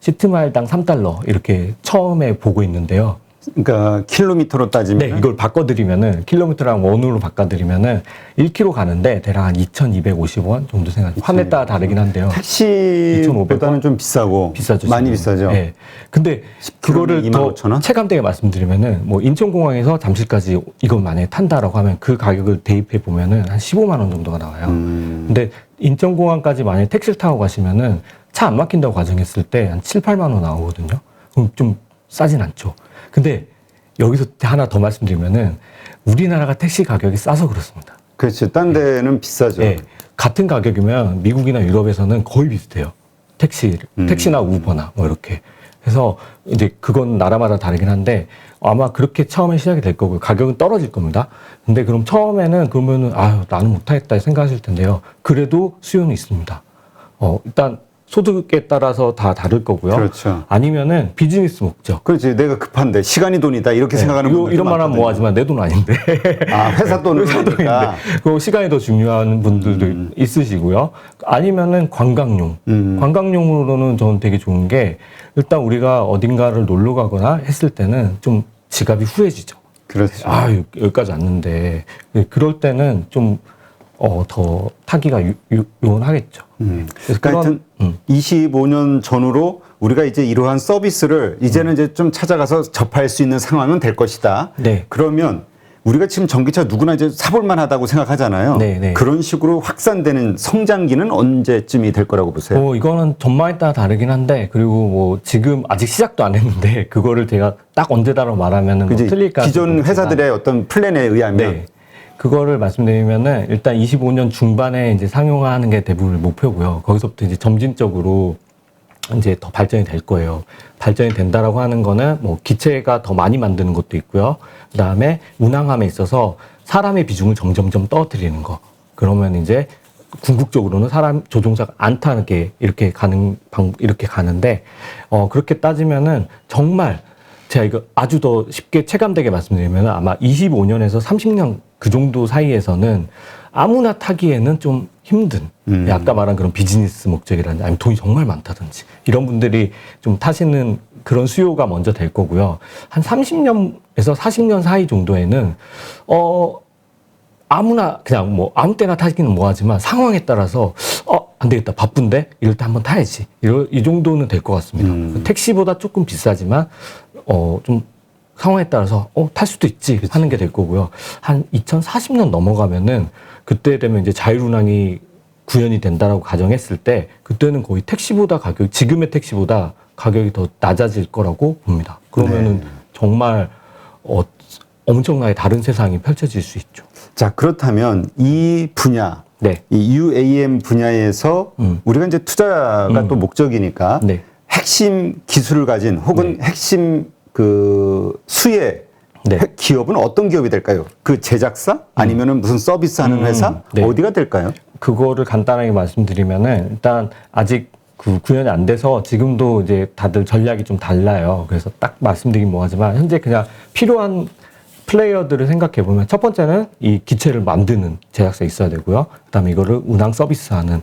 시트마일당 $3 이렇게 처음에 보고 있는데요. 그러니까 킬로미터로 따지면 네, 이걸 바꿔드리면은 킬로미터랑 원으로 바꿔드리면은 1km 가는데 대략 한 2,250원 정도 생각합니다. 판에 따라 다르긴 한데요. 택시보다는 좀 비싸고 비싸죠. 많이 지금. 비싸죠. 네. 근데 그거를 25,000원? 더 체감되게 말씀드리면은 뭐 인천공항에서 잠실까지 이걸 만약에 탄다라고 하면 그 가격을 대입해 보면은 한 15만 원 정도가 나와요. 근데 인천공항까지 만약에 택시를 타고 가시면은 차 안 막힌다고 가정했을 때 한 7, 8만 원 나오거든요. 그럼 좀 싸진 않죠. 근데 여기서 하나 더 말씀드리면은 우리나라가 택시 가격이 싸서 그렇습니다. 그렇지. 딴 데는 비싸죠. 네. 같은 가격이면 미국이나 유럽에서는 거의 비슷해요. 택시나 우버나 뭐 이렇게. 그래서 이제 그건 나라마다 다르긴 한데 아마 그렇게 처음에 시작이 될 거고요. 가격은 떨어질 겁니다. 근데 그럼 처음에는 그러면은 나는 못하겠다 생각하실 텐데요. 그래도 수요는 있습니다. 일단 소득에 따라서 다 다를 거고요. 그렇죠. 아니면은 비즈니스 목적. 그렇지. 내가 급한데 시간이 돈이다 이렇게 생각하는 분들 이런 말하면 뭐하지만 내 돈 아닌데. 회사 돈을 쓰니까. 그 시간이 더 중요한 분들도 있으시고요. 아니면은 관광용. 관광용으로는 저는 되게 좋은 게 일단 우리가 어딘가를 놀러 가거나 했을 때는 좀 지갑이 후해지죠. 그렇죠. 여기까지 왔는데 그럴 때는 좀 더 타기가 요원하겠죠. 그러니까 하여튼 25년 전후로 우리가 이제 이러한 서비스를 이제는 이제 좀 찾아가서 접할 수 있는 상황은 될 것이다. 네. 그러면 우리가 지금 전기차 누구나 이제 사볼만 하다고 생각하잖아요. 네. 그런 식으로 확산되는 성장기는 언제쯤이 될 거라고 보세요? 이거는 전망에 따라 다르긴 한데, 그리고 뭐 지금 아직 시작도 안 했는데, 그거를 제가 딱 언제다라고 말하면은 뭐 틀릴까. 기존 회사들의 어떤 플랜에 의하면. 네. 그거를 말씀드리면은 일단 25년 중반에 이제 상용화하는 게 대부분 목표고요. 거기서부터 이제 점진적으로 이제 더 발전이 될 거예요. 발전이 된다라고 하는 거는 뭐 기체가 더 많이 만드는 것도 있고요. 그 다음에 운항함에 있어서 사람의 비중을 점점점 떨어뜨리는 거. 그러면 이제 궁극적으로는 사람 조종사가 안 타게 이렇게 이렇게 가는데, 그렇게 따지면은 정말 제가 이거 아주 더 쉽게 체감되게 말씀드리면 아마 25년에서 30년 그 정도 사이에서는 아무나 타기에는 좀 힘든, 아까 말한 그런 비즈니스 목적이라든지 아니면 돈이 정말 많다든지 이런 분들이 좀 타시는 그런 수요가 먼저 될 거고요. 한 30년에서 40년 사이 정도에는 아무나 그냥 뭐 아무 때나 타기는 뭐하지만 상황에 따라서 안 되겠다 바쁜데 이럴 때 한번 타야지 이 정도는 될 것 같습니다. 택시보다 조금 비싸지만 좀 상황에 따라서 탈 수도 있지 하는 게 될 거고요. 한 2040년 넘어가면은 그때 되면 이제 자율운항이 구현이 된다라고 가정했을 때 그때는 거의 지금의 택시보다 가격이 더 낮아질 거라고 봅니다. 그러면은 정말 엄청나게 다른 세상이 펼쳐질 수 있죠. 자, 그렇다면 이 분야, 네. 이 UAM 분야에서 우리가 이제 투자가 또 목적이니까 네. 핵심 기술을 가진 혹은 핵심 그 수혜 네. 기업은 어떤 기업이 될까요? 그 제작사 아니면은 무슨 서비스 하는 회사 네. 어디가 될까요? 그거를 간단하게 말씀드리면은 일단 아직 그 구현이 안 돼서 지금도 이제 다들 전략이 좀 달라요. 그래서 딱 말씀드리긴 뭐하지만 현재 그냥 필요한 플레이어들을 생각해 보면 첫 번째는 이 기체를 만드는 제작사 있어야 되고요. 그다음에 이거를 운항 서비스하는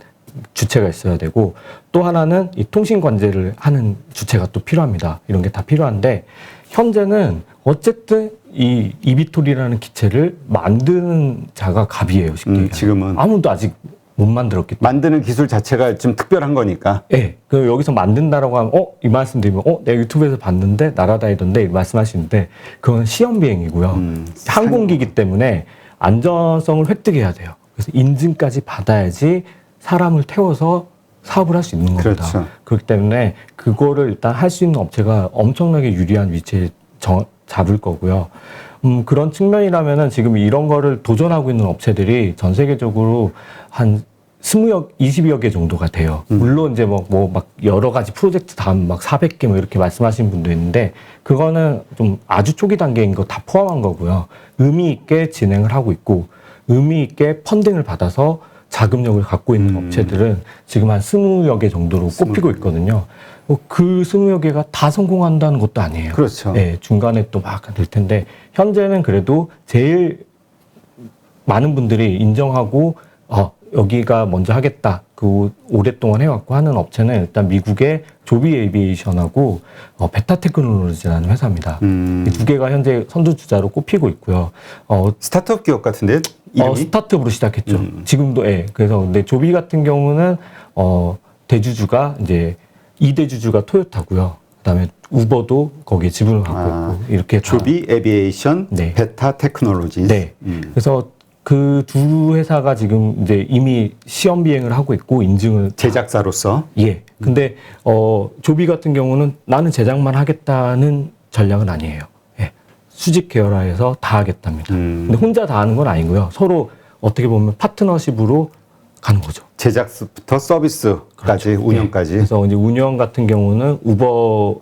주체가 있어야 되고 또 하나는 이 통신 관제를 하는 주체가 또 필요합니다. 이런 게 다 필요한데 현재는 어쨌든 이 이비톨이라는 기체를 만드는 자가 갑이에요. 쉽게 얘기하면. 지금은 아무도 아직 못 만들었기 때문에. 만드는 기술 자체가 좀 특별한 거니까. 네. 그 여기서 만든다라고 하면 이 말씀 드리면 내가 유튜브에서 봤는데 날아다니던데 이 말씀하시는데 그건 시험 비행이고요. 항공기이기 때문에 안전성을 획득해야 돼요. 그래서 인증까지 받아야지 사람을 태워서 사업을 할 수 있는 겁니다. 그렇죠. 그렇기 때문에 그거를 일단 할 수 있는 업체가 엄청나게 유리한 위치에 잡을 거고요. 그런 측면이라면은 지금 이런 거를 도전하고 있는 업체들이 전 세계적으로 한 20여 개 정도가 돼요. 물론 이제 뭐 막 여러 가지 프로젝트 다 막 400개 뭐 이렇게 말씀하시는 분도 있는데 그거는 좀 아주 초기 단계인 거 다 포함한 거고요. 의미 있게 진행을 하고 있고 의미 있게 펀딩을 받아서 자금력을 갖고 있는 업체들은 지금 한 20여 개 정도로 꼽히고 있거든요. 그 20여 개가 다 성공한다는 것도 아니에요. 그렇죠. 네, 중간에 또 막 될 텐데 현재는 그래도 제일 많은 분들이 인정하고 여기가 먼저 하겠다. 그 오랫동안 해왔고 하는 업체는 일단 미국의 조비 에이비에이션하고 베타 테크놀로지라는 회사입니다. 이 두 개가 현재 선두주자로 꼽히고 있고요. 스타트업 기업 같은데 이름이? 스타트업으로 시작했죠. 지금도 그래서 근데 조비 같은 경우는 대주주가 이제 2대주주가 토요타고요. 그다음에 우버도 거기에 지분을 갖고 있고 이렇게 조비 에비에이션, 네. 베타 테크놀로지. 네. 그래서 그 두 회사가 지금 이제 이미 시험 비행을 하고 있고 인증을 제작사로서. 근데 조비 같은 경우는 나는 제작만 하겠다는 전략은 아니에요. 수직 계열화해서 다 하겠답니다. 근데 혼자 다 하는 건 아니고요. 서로 어떻게 보면 파트너십으로 가는 거죠. 제작부터 서비스까지 운영까지. 그래서 이제 운영 같은 경우는 우버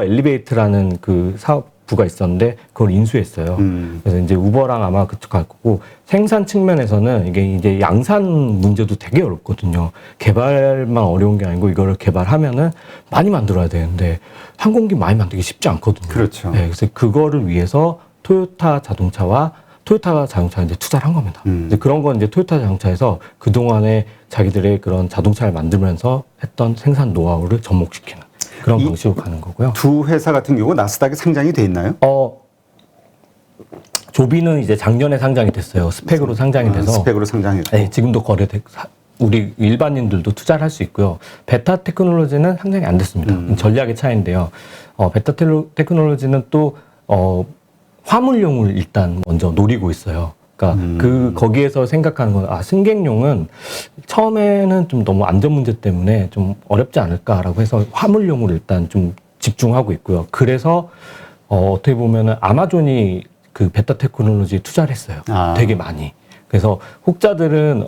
엘리베이트라는 그 사업부가 있었는데 그걸 인수했어요. 그래서 이제 우버랑 아마 그쪽 갈 거고 생산 측면에서는 이게 이제 양산 문제도 되게 어렵거든요. 개발만 어려운 게 아니고 이거를 개발하면은 많이 만들어야 되는데 항공기 많이 만들기 쉽지 않거든요. 그렇죠. 그래서 그거를 위해서 토요타 자동차가 이제 투자를 한 겁니다. 이제 그런 건 이제 토요타 자동차에서 그동안에 자기들의 그런 자동차를 만들면서 했던 생산 노하우를 접목시키는 그런 방식으로 가는 거고요. 두 회사 같은 경우 나스닥에 상장이 돼 있나요? 조비는 이제 작년에 상장이 됐어요. 스펙으로 상장이 돼서. 스펙으로 상장했고. 네, 지금도 우리 일반인들도 투자를 할 수 있고요. 베타 테크놀로지는 상장이 안 됐습니다. 전략의 차이인데요. 베타 테크놀로지는 또 화물용을 일단 먼저 노리고 있어요. 그러니까 거기에서 생각하는 건 승객용은 처음에는 좀 너무 안전 문제 때문에 좀 어렵지 않을까라고 해서 화물용으로 일단 좀 집중하고 있고요. 그래서 어떻게 보면은 아마존이 그 베타 테크놀로지에 투자를 했어요. 되게 많이. 그래서 혹자들은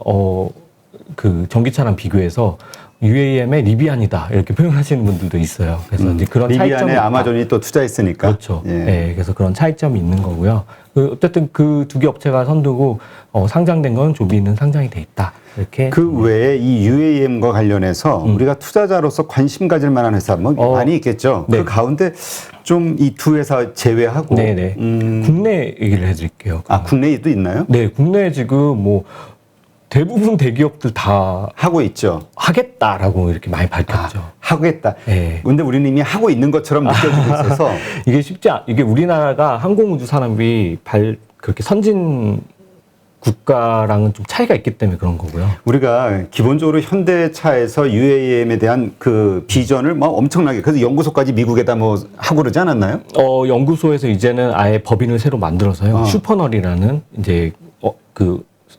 그 전기차랑 비교해서 UAM의 리비안이다 이렇게 표현하시는 분들도 있어요. 그래서 이제 그런 차이점이 리비안에 아마존이 또 투자했으니까. 그렇죠. 그래서 그런 차이점이 있는 거고요. 어쨌든 그 두 개 업체가 선두고 상장된 건 조비는 상장이 돼 있다. 이렇게 그 외에 이 UAM과 관련해서 우리가 투자자로서 관심 가질 만한 회사 뭐 많이 있겠죠. 네. 그 가운데 좀 이 두 회사 제외하고 네네. 국내 얘기를 해드릴게요. 국내에도 있나요? 네, 국내에 지금 뭐 대부분 대기업들 다 하고 있죠. 하겠다라고 이렇게 많이 밝혔죠. 하겠다. 네. 근데 우리는 이미 하고 있는 것처럼 느껴지고 있어서 이게 우리나라가 항공우주 산업이 그렇게 선진 국가랑은 좀 차이가 있기 때문에 그런 거고요. 우리가 기본적으로 현대차에서 UAM에 대한 그 비전을 막 엄청나게 그래서 연구소까지 미국에다 뭐 하고 그러지 않았나요? 연구소에서 이제는 아예 법인을 새로 만들어서요. 슈퍼널이라는 이제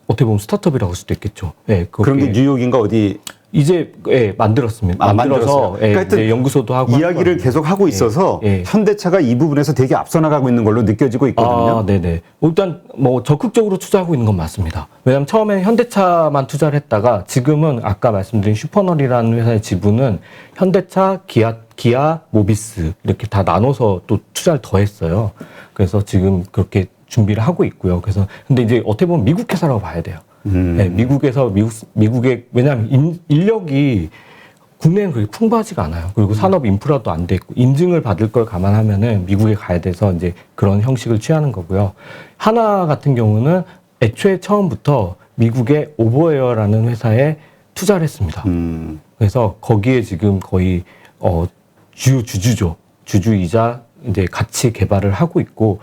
어떻게 보면 스타트업이라고 할 수도 있겠죠. 그런 게 뉴욕인가 어디 이제 만들었습니다. 만들어서 그러니까 이제 연구소도 하고 이야기를 계속 하고 있어서 현대차가 이 부분에서 되게 앞서 나가고 있는 걸로 느껴지고 있거든요. 네네. 일단 뭐 적극적으로 투자하고 있는 건 맞습니다. 왜냐하면 처음에 현대차만 투자를 했다가 지금은 아까 말씀드린 슈퍼널이라는 회사의 지분은 현대차, 기아, 모비스 이렇게 다 나눠서 또 투자를 더 했어요. 그래서 지금 그렇게 준비를 하고 있고요. 그래서 근데 이제 어떻게 보면 미국 회사라고 봐야 돼요. 미국에서 미국의 왜냐하면 인력이 국내는 그렇게 풍부하지가 않아요. 그리고 산업 인프라도 안 돼 있고 인증을 받을 걸 감안하면은 미국에 가야 돼서 이제 그런 형식을 취하는 거고요. 하나 같은 경우는 애초에 처음부터 미국의 오버에어라는 회사에 투자를 했습니다. 그래서 거기에 지금 거의 주요 주주이자 이제 같이 개발을 하고 있고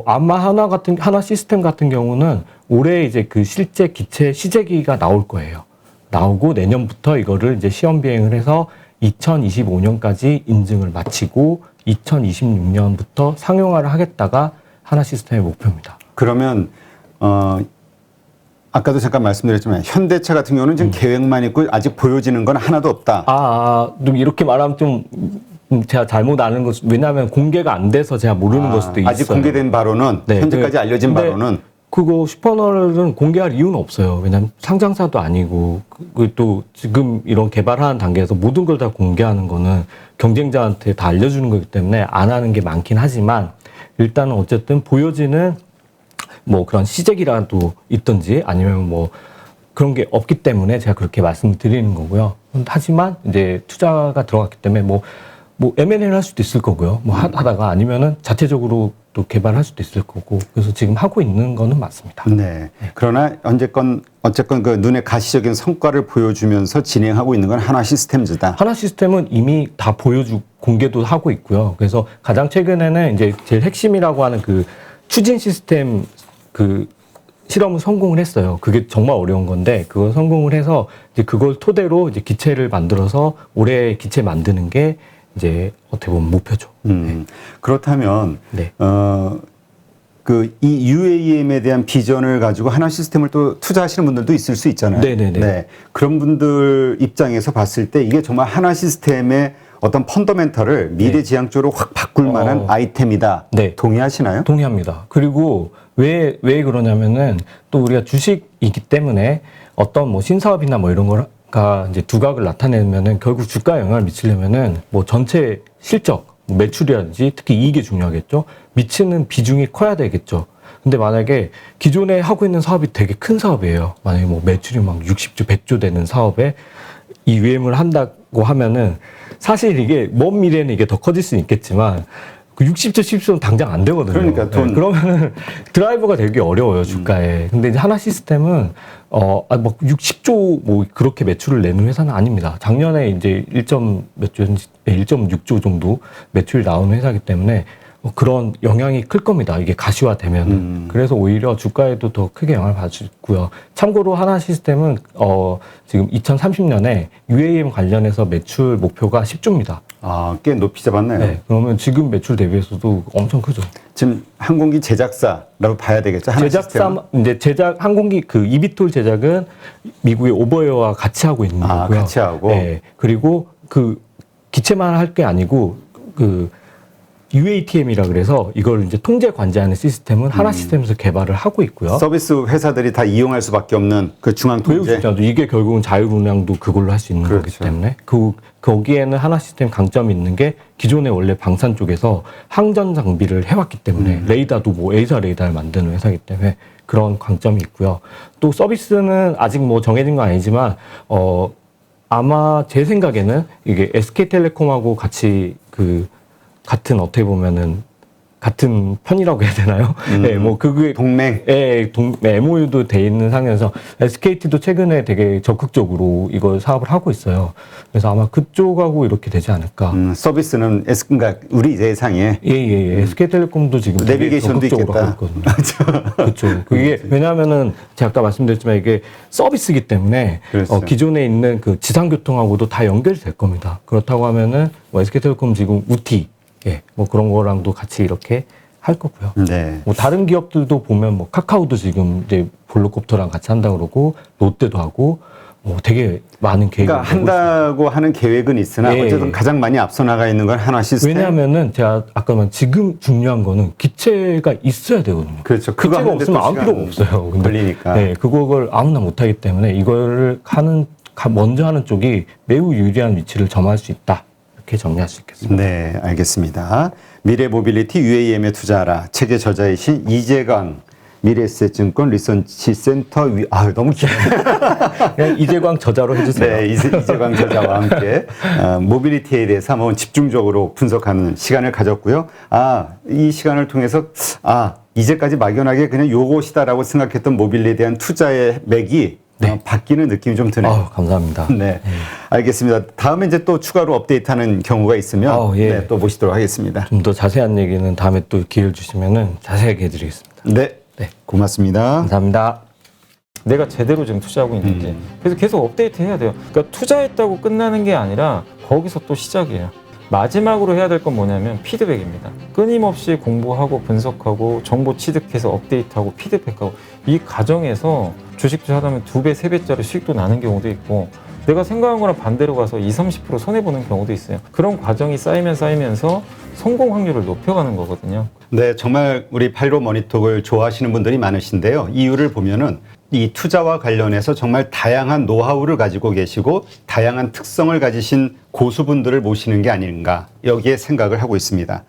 아마 하나 시스템 같은 경우는 올해 이제 그 실제 기체 시제기가 나올 거예요. 나오고 내년부터 이거를 이제 시험 비행을 해서 2025년까지 인증을 마치고 2026년부터 상용화를 하겠다가 하나 시스템의 목표입니다. 그러면 아까도 잠깐 말씀드렸지만 현대차 같은 경우는 지금 계획만 있고 아직 보여지는 건 하나도 없다. 좀 이렇게 말하면 좀 제가 잘못 아는 것, 왜냐하면 공개가 안 돼서 제가 모르는 걸 수도 있어요. 아직 공개된 바로는 현재까지 알려진 바로는 그거 슈퍼널은 공개할 이유는 없어요. 왜냐하면 상장사도 아니고 또 지금 이런 개발하는 단계에서 모든 걸 다 공개하는 거는 경쟁자한테 다 알려주는 거기 때문에 안 하는 게 많긴 하지만 일단은 어쨌든 보여지는 뭐 그런 시책이라도 있든지 아니면 뭐 그런 게 없기 때문에 제가 그렇게 말씀을 드리는 거고요. 하지만 이제 투자가 들어갔기 때문에 뭐 M&A를 할 수도 있을 거고요. 뭐 하다가 아니면은 자체적으로 또 개발할 수도 있을 거고. 그래서 지금 하고 있는 거는 맞습니다. 네. 그러나 어쨌건 그 눈에 가시적인 성과를 보여주면서 진행하고 있는 건 하나 시스템즈다. 하나 시스템은 이미 다 공개도 하고 있고요. 그래서 가장 최근에는 이제 제일 핵심이라고 하는 그 추진 시스템 그 실험을 성공을 했어요. 그게 정말 어려운 건데 그걸 성공을 해서 이제 그걸 토대로 이제 기체를 만들어서 올해 기체 만드는 게 이제 어떻게 보면 목표죠. 그렇다면 네. 이 UAM에 대한 비전을 가지고 하나 시스템을 또 투자하시는 분들도 있을 수 있잖아요. 네네네. 네. 그런 분들 입장에서 봤을 때 이게 정말 하나 시스템의 어떤 펀더멘털을 미래지향적으로 확 바꿀 만한 아이템이다. 네. 동의하시나요? 동의합니다. 그리고 왜 그러냐면은 또 우리가 주식이기 때문에 어떤 뭐 신사업이나 뭐 이런 거가 이제 두각을 나타내면은 결국 주가에 영향을 미치려면은 뭐 전체 실적, 뭐 매출이라든지 특히 이익이 중요하겠죠. 미치는 비중이 커야 되겠죠. 근데 만약에 기존에 하고 있는 사업이 되게 큰 사업이에요. 만약에 뭐 매출이 막 60조, 100조 되는 사업에 이 UM을 한다고 하면은 사실 이게 먼 미래는 이게 더 커질 수는 있겠지만 그 60조, 70조는 당장 안 되거든요. 그러니까 돈. 네, 그러면은 드라이버가 되기 어려워요, 주가에. 근데 이제 하나 시스템은 뭐 60조 뭐 그렇게 매출을 내는 회사는 아닙니다. 작년에 이제 1.6조 정도 매출이 나오는 회사이기 때문에 그런 영향이 클 겁니다. 이게 가시화되면은. 그래서 오히려 주가에도 더 크게 영향을 받고요. 참고로 하나 시스템은 지금 2030년에 UAM 관련해서 매출 목표가 10조입니다. 아, 꽤 높이 잡았네요. 네, 그러면 지금 매출 대비해서도 엄청 크죠. 지금 항공기 제작사라고 봐야 되겠죠. 하나 시스템은? 이제 항공기 그 eVTOL 제작은 미국의 오버웨어와 같이 하고 있는 거고요. 같이 하고. 네, 그리고 그 기체만 할 게 아니고 그 UATM이라 그래서 이걸 이제 통제 관제하는 시스템은 하나 시스템에서 개발을 하고 있고요. 서비스 회사들이 다 이용할 수밖에 없는 그 중앙 매우 통제. 중요하죠. 이게 결국은 자율 운항도 그걸로 할 수 있는 거기 그렇죠. 때문에 거기에는 하나 시스템 강점이 있는 게 기존에 원래 방산 쪽에서 항전 장비를 해왔기 때문에 레이더도 뭐 A사 레이더를 만드는 회사이기 때문에 그런 강점이 있고요. 또 서비스는 아직 뭐 정해진 건 아니지만 아마 제 생각에는 이게 SK텔레콤하고 같이 같은 어떻게 보면은 같은 편이라고 해야 되나요? 네, 뭐 그게 동맹. MOU도 돼 있는 상황에서 SKT도 최근에 되게 적극적으로 이걸 사업을 하고 있어요. 그래서 아마 그쪽하고 이렇게 되지 않을까. 서비스는 그러니까 우리 예상에 SK텔레콤도 지금 되게 내비게이션도 적극적으로 있겠다. 하고 있거든요. 그렇죠. 그게 왜냐하면은 제가 아까 말씀드렸지만 이게 서비스이기 때문에 그렇죠. 기존에 있는 그 지상교통하고도 다 연결이 될 겁니다. 그렇다고 하면은 뭐 SK텔레콤 지금 우티 뭐 그런 거랑도 같이 이렇게 할 거고요. 네. 뭐 다른 기업들도 보면 뭐 카카오도 지금 이제 볼로콥터랑 같이 한다 그러고 롯데도 하고 뭐 되게 많은 계획을 그러니까 한다고 하는 계획은 있으나 예. 어쨌든 가장 많이 앞서 나가 있는 건 하나 시스템. 왜냐하면은 제가 아까 말한 지금 중요한 거는 기체가 있어야 되거든요. 그렇죠. 그거 기체가 하는데 없으면 또 아무 시간 필요가 없어요. 근데 걸리니까. 네, 그걸 아무나 못하기 때문에 이거를 먼저 하는 쪽이 매우 유리한 위치를 점할 수 있다. 이렇게 정리할 수 있겠습니다. 네, 알겠습니다. 미래 모빌리티 UAM에 투자하라. 책의 저자이신 이재광 미래에셋증권 리서치 센터 너무 길네. 그냥 이재광 저자로 해주세요. 네, 이재광 저자와 함께 모빌리티에 대해서 한번 집중적으로 분석하는 시간을 가졌고요. 이 시간을 통해서 이제까지 막연하게 그냥 요것이다라고 생각했던 모빌리에 대한 투자의 맥이 바뀌는 느낌이 좀 드네요. 감사합니다. 네, 알겠습니다. 다음에 이제 또 추가로 업데이트하는 경우가 있으면 예. 또 모시도록 하겠습니다. 좀 더 자세한 얘기는 다음에 또 기회를 주시면은 자세하게 해드리겠습니다. 네, 고맙습니다. 감사합니다. 내가 제대로 지금 투자하고 있는지. 그래서 계속 업데이트 해야 돼요. 그러니까 투자했다고 끝나는 게 아니라 거기서 또 시작이에요. 마지막으로 해야 될 건 뭐냐면 피드백입니다. 끊임없이 공부하고 분석하고 정보 취득해서 업데이트하고 피드백하고 이 과정에서 주식 투자하다 보면 2배, 3배짜리 수익도 나는 경우도 있고 내가 생각한 거랑 반대로 가서 20, 30% 손해보는 경우도 있어요. 그런 과정이 쌓이면서 성공 확률을 높여가는 거거든요. 네, 정말 우리 8.15 머니톡을 좋아하시는 분들이 많으신데요. 이유를 보면은 이 투자와 관련해서 정말 다양한 노하우를 가지고 계시고 다양한 특성을 가지신 고수분들을 모시는 게 아닌가 여기에 생각을 하고 있습니다.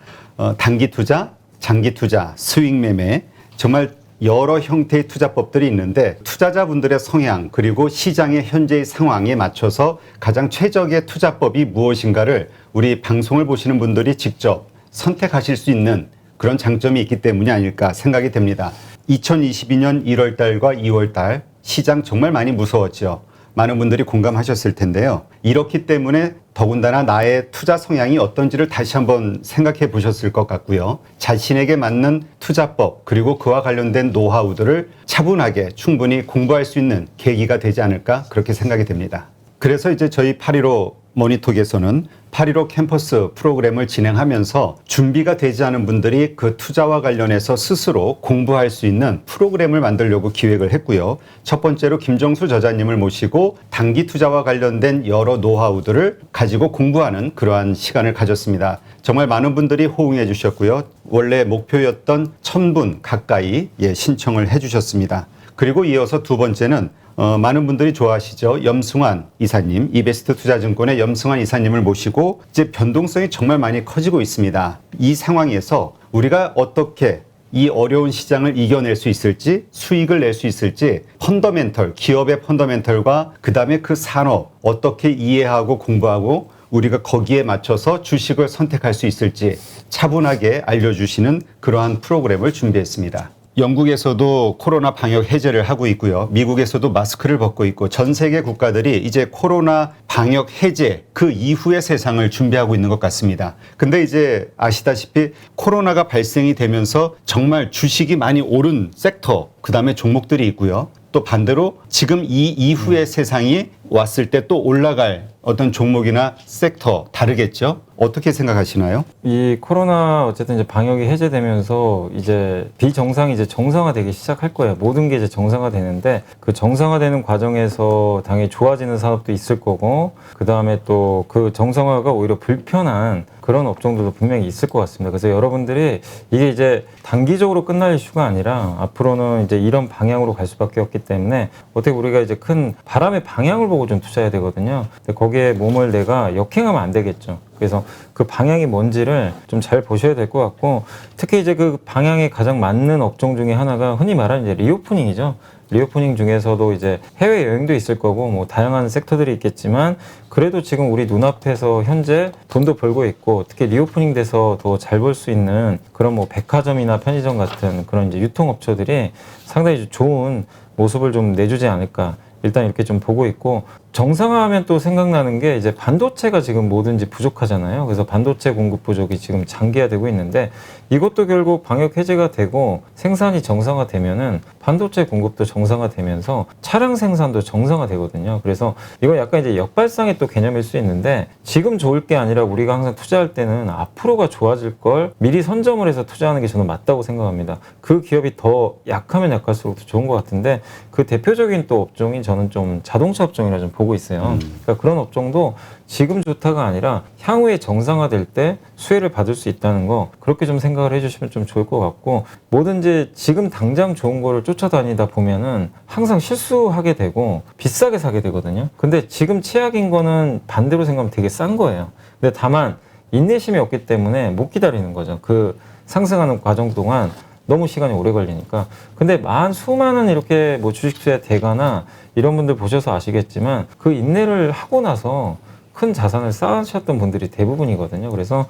단기 투자, 장기 투자, 수익 매매 정말 여러 형태의 투자법들이 있는데 투자자분들의 성향 그리고 시장의 현재의 상황에 맞춰서 가장 최적의 투자법이 무엇인가를 우리 방송을 보시는 분들이 직접 선택하실 수 있는 그런 장점이 있기 때문이 아닐까 생각이 됩니다. 2022년 1월 달과 2월 달 시장 정말 많이 무서웠죠. 많은 분들이 공감하셨을 텐데요. 이렇기 때문에 더군다나 나의 투자 성향이 어떤지를 다시 한번 생각해 보셨을 것 같고요. 자신에게 맞는 투자법 그리고 그와 관련된 노하우들을 차분하게 충분히 공부할 수 있는 계기가 되지 않을까 그렇게 생각이 됩니다. 그래서 이제 저희 8.15 머니톡에서는 8.15 캠퍼스 프로그램을 진행하면서 준비가 되지 않은 분들이 그 투자와 관련해서 스스로 공부할 수 있는 프로그램을 만들려고 기획을 했고요. 첫 번째로 김정수 저자님을 모시고 단기 투자와 관련된 여러 노하우들을 가지고 공부하는 그러한 시간을 가졌습니다. 정말 많은 분들이 호응해 주셨고요. 원래 목표였던 1000분 가까이 신청을 해 주셨습니다. 그리고 이어서 두 번째는 많은 분들이 좋아하시죠. 염승환 이사님, 이베스트 투자증권의 염승환 이사님을 모시고 이제 변동성이 정말 많이 커지고 있습니다. 이 상황에서 우리가 어떻게 이 어려운 시장을 이겨낼 수 있을지, 수익을 낼 수 있을지, 펀더멘털, 기업의 펀더멘털과 그다음에 그 산업 어떻게 이해하고 공부하고 우리가 거기에 맞춰서 주식을 선택할 수 있을지 차분하게 알려주시는 그러한 프로그램을 준비했습니다. 영국에서도 코로나 방역 해제를 하고 있고요. 미국에서도 마스크를 벗고 있고 전 세계 국가들이 이제 코로나 방역 해제 그 이후의 세상을 준비하고 있는 것 같습니다. 근데 이제 아시다시피 코로나가 발생이 되면서 정말 주식이 많이 오른 섹터, 그다음에 종목들이 있고요. 또 반대로 지금 이 이후의 세상이 왔을 때 또 올라갈 어떤 종목이나 섹터 다르겠죠? 어떻게 생각하시나요? 이 코로나 어쨌든 이제 방역이 해제되면서 이제 비정상이 이제 정상화되기 시작할 거예요. 모든 게 이제 정상화되는데 그 정상화되는 과정에서 당연히 좋아지는 산업도 있을 거고 그 다음에 또 그 정상화가 오히려 불편한 그런 업종들도 분명히 있을 것 같습니다. 그래서 여러분들이 이게 이제 단기적으로 끝날 이슈가 아니라 앞으로는 이제 이런 방향으로 갈 수밖에 없기 때문에 어떻게 우리가 이제 큰 바람의 방향을 보고 좀 투자해야 되거든요. 근데 거기에 몸을 내가 역행하면 안 되겠죠. 그래서 그 방향이 뭔지를 좀 잘 보셔야 될 것 같고 특히 이제 그 방향에 가장 맞는 업종 중에 하나가 흔히 말하는 이제 리오프닝이죠. 리오프닝 중에서도 이제 해외 여행도 있을 거고 뭐 다양한 섹터들이 있겠지만 그래도 지금 우리 눈앞에서 현재 돈도 벌고 있고 특히 리오프닝 돼서 더 잘 벌 수 있는 그런 뭐 백화점이나 편의점 같은 그런 이제 유통업체들이 상당히 좋은 모습을 좀 내주지 않을까. 일단 이렇게 좀 보고 있고 정상화하면 또 생각나는 게 이제 반도체가 지금 뭐든지 부족하잖아요. 그래서 반도체 공급 부족이 지금 장기화되고 있는데 이것도 결국 방역 해제가 되고 생산이 정상화되면은 반도체 공급도 정상화되면서 차량 생산도 정상화되거든요. 그래서 이건 약간 이제 역발상의 또 개념일 수 있는데 지금 좋을 게 아니라 우리가 항상 투자할 때는 앞으로가 좋아질 걸 미리 선점을 해서 투자하는 게 저는 맞다고 생각합니다. 그 기업이 더 약하면 약할수록 더 좋은 것 같은데 그 대표적인 또 업종이 저는 좀 자동차 업종이라 좀 보고 있어요. 그러니까 그런 업종도 지금 좋다가 아니라 향후에 정상화될 때 수혜를 받을 수 있다는 거 그렇게 좀 생각을 해주시면 좀 좋을 것 같고 뭐든지 지금 당장 좋은 거를 쫓아다니다 보면은 항상 실수하게 되고 비싸게 사게 되거든요. 근데 지금 최악인 거는 반대로 생각하면 되게 싼 거예요. 근데 다만 인내심이 없기 때문에 못 기다리는 거죠. 그 상승하는 과정 동안 너무 시간이 오래 걸리니까. 근데 수많은 이렇게 뭐 주식 투자 대가나 이런 분들 보셔서 아시겠지만 그 인내를 하고 나서 큰 자산을 쌓으셨던 분들이 대부분이거든요. 그래서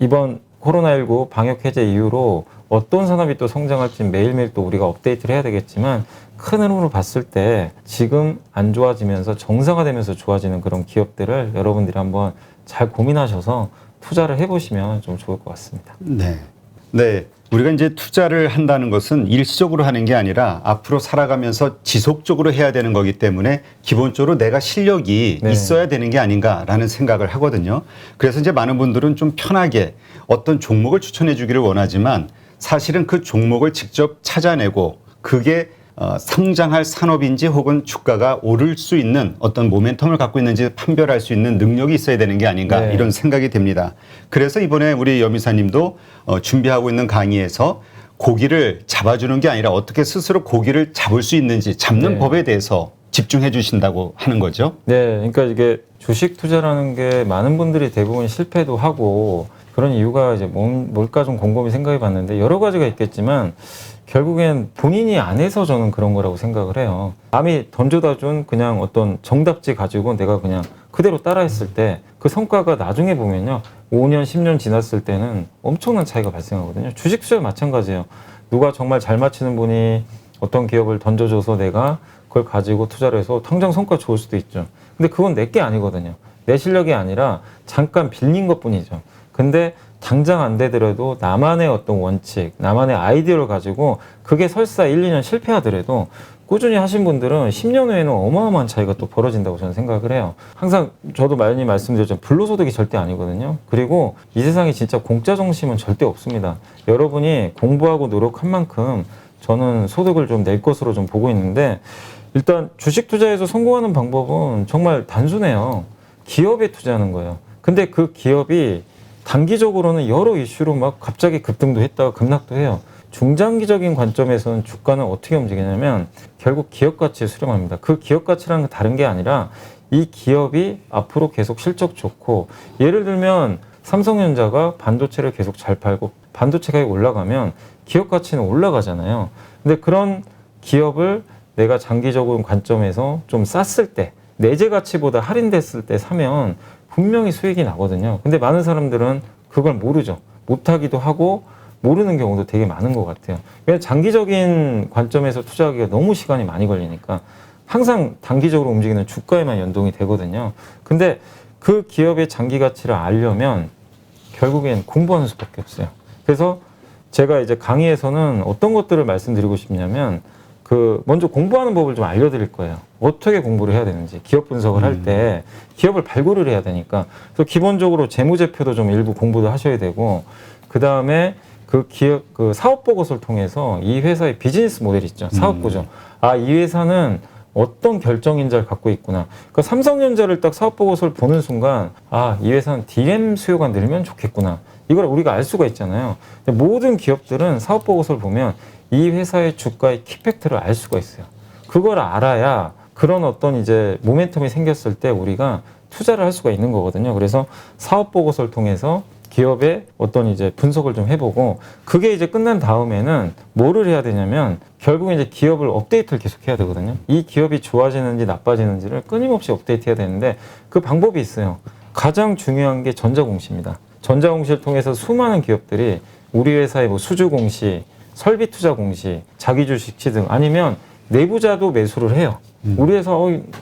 이번 코로나19 방역 해제 이후로 어떤 산업이 또 성장할지 매일매일 또 우리가 업데이트를 해야 되겠지만 큰 흐름으로 봤을 때 지금 안 좋아지면서 정상화되면서 좋아지는 그런 기업들을 여러분들이 한번 잘 고민하셔서 투자를 해보시면 좀 좋을 것 같습니다. 네. 네. 우리가 이제 투자를 한다는 것은 일시적으로 하는 게 아니라 앞으로 살아가면서 지속적으로 해야 되는 거기 때문에 기본적으로 내가 실력이 네. 있어야 되는 게 아닌가라는 생각을 하거든요. 그래서 이제 많은 분들은 좀 편하게 어떤 종목을 추천해 주기를 원하지만 사실은 그 종목을 직접 찾아내고 그게 성장할 산업인지 혹은 주가가 오를 수 있는 어떤 모멘텀을 갖고 있는지 판별할 수 있는 능력이 있어야 되는 게 아닌가 네. 이런 생각이 듭니다. 그래서 이번에 우리 여미사님도 준비하고 있는 강의에서 고기를 잡아주는 게 아니라 어떻게 스스로 고기를 잡을 수 있는지 잡는 네. 법에 대해서 집중해 주신다고 하는 거죠. 네, 그러니까 이게 주식 투자라는 게 많은 분들이 대부분 실패도 하고 그런 이유가 이제 뭘까 좀 곰곰이 생각해 봤는데 여러 가지가 있겠지만 결국엔 본인이 안 해서 저는 그런 거라고 생각을 해요. 남이 던져다 준 그냥 어떤 정답지 가지고 내가 그냥 그대로 따라했을 때 그 성과가 나중에 보면요. 5년, 10년 지났을 때는 엄청난 차이가 발생하거든요. 주식 투자 마찬가지예요. 누가 정말 잘 맞히는 분이 어떤 기업을 던져줘서 내가 그걸 가지고 투자를 해서 당장 성과 좋을 수도 있죠. 근데 그건 내 게 아니거든요. 내 실력이 아니라 잠깐 빌린 것 뿐이죠. 근데 당장 안 되더라도 나만의 어떤 원칙, 나만의 아이디어를 가지고 그게 설사 1, 2년 실패하더라도 꾸준히 하신 분들은 10년 후에는 어마어마한 차이가 또 벌어진다고 저는 생각을 해요. 항상 저도 많이 말씀드렸지만 불로소득이 절대 아니거든요. 그리고 이 세상에 진짜 공짜 정심은 절대 없습니다. 여러분이 공부하고 노력한 만큼 저는 소득을 좀 낼 것으로 좀 보고 있는데 일단 주식 투자에서 성공하는 방법은 정말 단순해요. 기업에 투자하는 거예요. 근데 그 기업이 단기적으로는 여러 이슈로 막 갑자기 급등도 했다가 급락도 해요. 중장기적인 관점에서는 주가는 어떻게 움직이냐면 결국 기업 가치에 수렴합니다. 그 기업 가치라는 건 다른 게 아니라 이 기업이 앞으로 계속 실적 좋고 예를 들면 삼성전자가 반도체를 계속 잘 팔고 반도체 가격이 올라가면 기업 가치는 올라가잖아요. 근데 그런 기업을 내가 장기적인 관점에서 좀 쌌을 때 내재 가치보다 할인됐을 때 사면 분명히 수익이 나거든요. 근데 많은 사람들은 그걸 모르죠. 못하기도 하고 모르는 경우도 되게 많은 것 같아요. 왜냐하면 장기적인 관점에서 투자하기가 너무 시간이 많이 걸리니까 항상 단기적으로 움직이는 주가에만 연동이 되거든요. 근데 그 기업의 장기 가치를 알려면 결국엔 공부하는 수밖에 없어요. 그래서 제가 이제 강의에서는 어떤 것들을 말씀드리고 싶냐면 먼저 공부하는 법을 좀 알려드릴 거예요. 어떻게 공부를 해야 되는지, 기업 분석을 할 때 기업을 발굴을 해야 되니까. 그래서 기본적으로 재무제표도 좀 일부 공부도 하셔야 되고, 그 다음에 그 기업, 그 사업 보고서를 통해서 이 회사의 비즈니스 모델이 있죠. 사업 구조. 아, 이 회사는 어떤 결정인자를 갖고 있구나. 그러니까 삼성전자를 딱 사업 보고서를 보는 순간, 아, 이 회사는 DRAM 수요가 늘면 좋겠구나. 이걸 우리가 알 수가 있잖아요. 근데 모든 기업들은 사업 보고서를 보면 이 회사의 주가의 키팩트를 알 수가 있어요. 그걸 알아야 그런 어떤 이제 모멘텀이 생겼을 때 우리가 투자를 할 수가 있는 거거든요. 그래서 사업 보고서를 통해서 기업의 어떤 이제 분석을 좀 해보고 그게 이제 끝난 다음에는 뭐를 해야 되냐면 결국에 이제 기업을 업데이트를 계속 해야 되거든요. 이 기업이 좋아지는지 나빠지는지를 끊임없이 업데이트 해야 되는데 그 방법이 있어요. 가장 중요한 게 전자공시입니다. 전자공시를 통해서 수많은 기업들이 우리 회사의 뭐 수주공시, 설비투자공시, 자기주식 취등 아니면 내부자도 매수를 해요. 우리 회사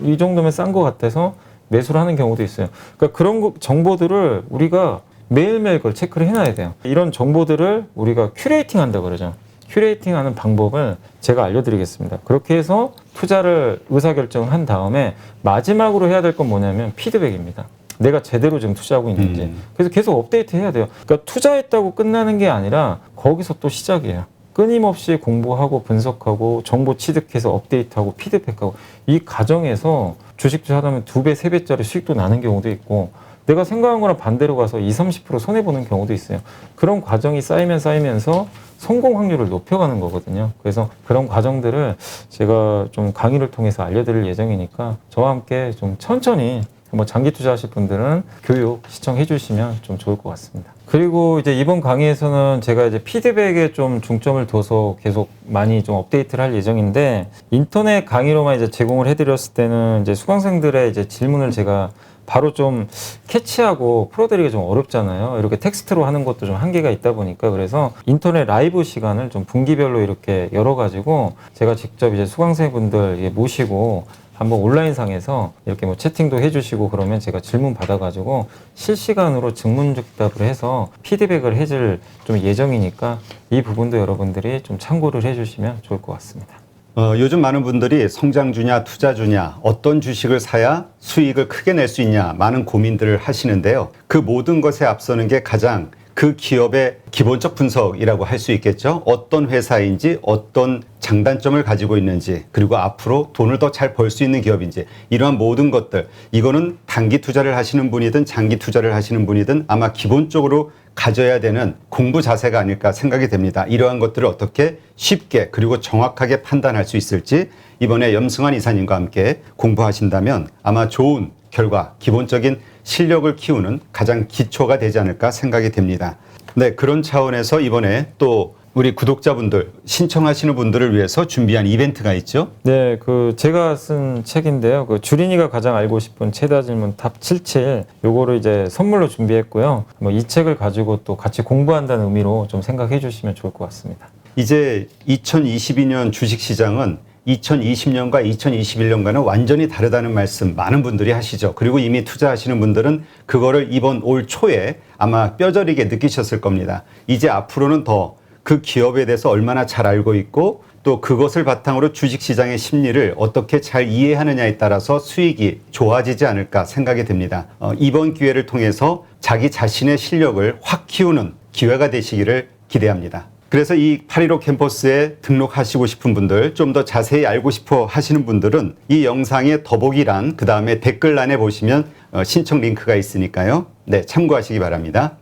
이 정도면 싼 것 같아서 매수를 하는 경우도 있어요. 그러니까 그런 정보들을 우리가 매일매일 그걸 체크를 해놔야 돼요. 이런 정보들을 우리가 큐레이팅 한다고 그러죠. 큐레이팅 하는 방법을 제가 알려드리겠습니다. 그렇게 해서 투자를 의사결정을 한 다음에 마지막으로 해야 될 건 뭐냐면 피드백입니다. 내가 제대로 지금 투자하고 있는지. 그래서 계속 업데이트 해야 돼요. 그러니까 투자했다고 끝나는 게 아니라 거기서 또 시작이에요. 끊임없이 공부하고 분석하고 정보 취득해서 업데이트하고 피드백하고 이 과정에서 주식 투자하다 보면 2배, 3배짜리 수익도 나는 경우도 있고 내가 생각한 거랑 반대로 가서 20, 30% 손해보는 경우도 있어요. 그런 과정이 쌓이면서 성공 확률을 높여가는 거거든요. 그래서 그런 과정들을 제가 좀 강의를 통해서 알려드릴 예정이니까 저와 함께 좀 천천히 뭐 장기 투자하실 분들은 교육 시청해 주시면 좀 좋을 것 같습니다. 그리고 이제 이번 강의에서는 제가 이제 피드백에 좀 중점을 둬서 계속 많이 좀 업데이트를 할 예정인데 인터넷 강의로만 이제 제공을 해드렸을 때는 이제 수강생들의 이제 질문을 제가 바로 좀 캐치하고 풀어드리기가 좀 어렵잖아요. 이렇게 텍스트로 하는 것도 좀 한계가 있다 보니까 그래서 인터넷 라이브 시간을 좀 분기별로 이렇게 열어가지고 제가 직접 이제 수강생분들 모시고 한번 온라인상에서 이렇게 뭐 채팅도 해주시고 그러면 제가 질문 받아가지고 실시간으로 증문즉답을 해서 피드백을 해줄 좀 예정이니까 이 부분도 여러분들이 좀 참고를 해주시면 좋을 것 같습니다. 요즘 많은 분들이 성장주냐 투자주냐 어떤 주식을 사야 수익을 크게 낼 수 있냐 많은 고민들을 하시는데요. 그 모든 것에 앞서는 게 가장 그 기업의 기본적 분석이라고 할 수 있겠죠. 어떤 회사인지, 어떤 장단점을 가지고 있는지, 그리고 앞으로 돈을 더 잘 벌 수 있는 기업인지, 이러한 모든 것들, 이거는 단기 투자를 하시는 분이든 장기 투자를 하시는 분이든 아마 기본적으로 가져야 되는 공부 자세가 아닐까 생각이 됩니다. 이러한 것들을 어떻게 쉽게 그리고 정확하게 판단할 수 있을지 이번에 염승환 이사님과 함께 공부하신다면 아마 좋은 결과, 기본적인 실력을 키우는 가장 기초가 되지 않을까 생각이 됩니다. 네, 그런 차원에서 이번에 또 우리 구독자분들, 신청하시는 분들을 위해서 준비한 이벤트가 있죠? 네, 그 제가 쓴 책인데요. 그 주린이가 가장 알고 싶은 최다 질문 탑 77 요거를 이제 선물로 준비했고요. 뭐 이 책을 가지고 또 같이 공부한다는 의미로 좀 생각해 주시면 좋을 것 같습니다. 이제 2022년 주식시장은 2020년과 2021년과는 완전히 다르다는 말씀 많은 분들이 하시죠. 그리고 이미 투자하시는 분들은 그거를 이번 올 초에 아마 뼈저리게 느끼셨을 겁니다. 이제 앞으로는 더 그 기업에 대해서 얼마나 잘 알고 있고 또 그것을 바탕으로 주식시장의 심리를 어떻게 잘 이해하느냐에 따라서 수익이 좋아지지 않을까 생각이 됩니다. 이번 기회를 통해서 자기 자신의 실력을 확 키우는 기회가 되시기를 기대합니다. 그래서 이 815 캠퍼스에 등록하시고 싶은 분들, 좀 더 자세히 알고 싶어 하시는 분들은 이 영상의 더보기란, 그 다음에 댓글란에 보시면 신청 링크가 있으니까요. 네, 참고하시기 바랍니다.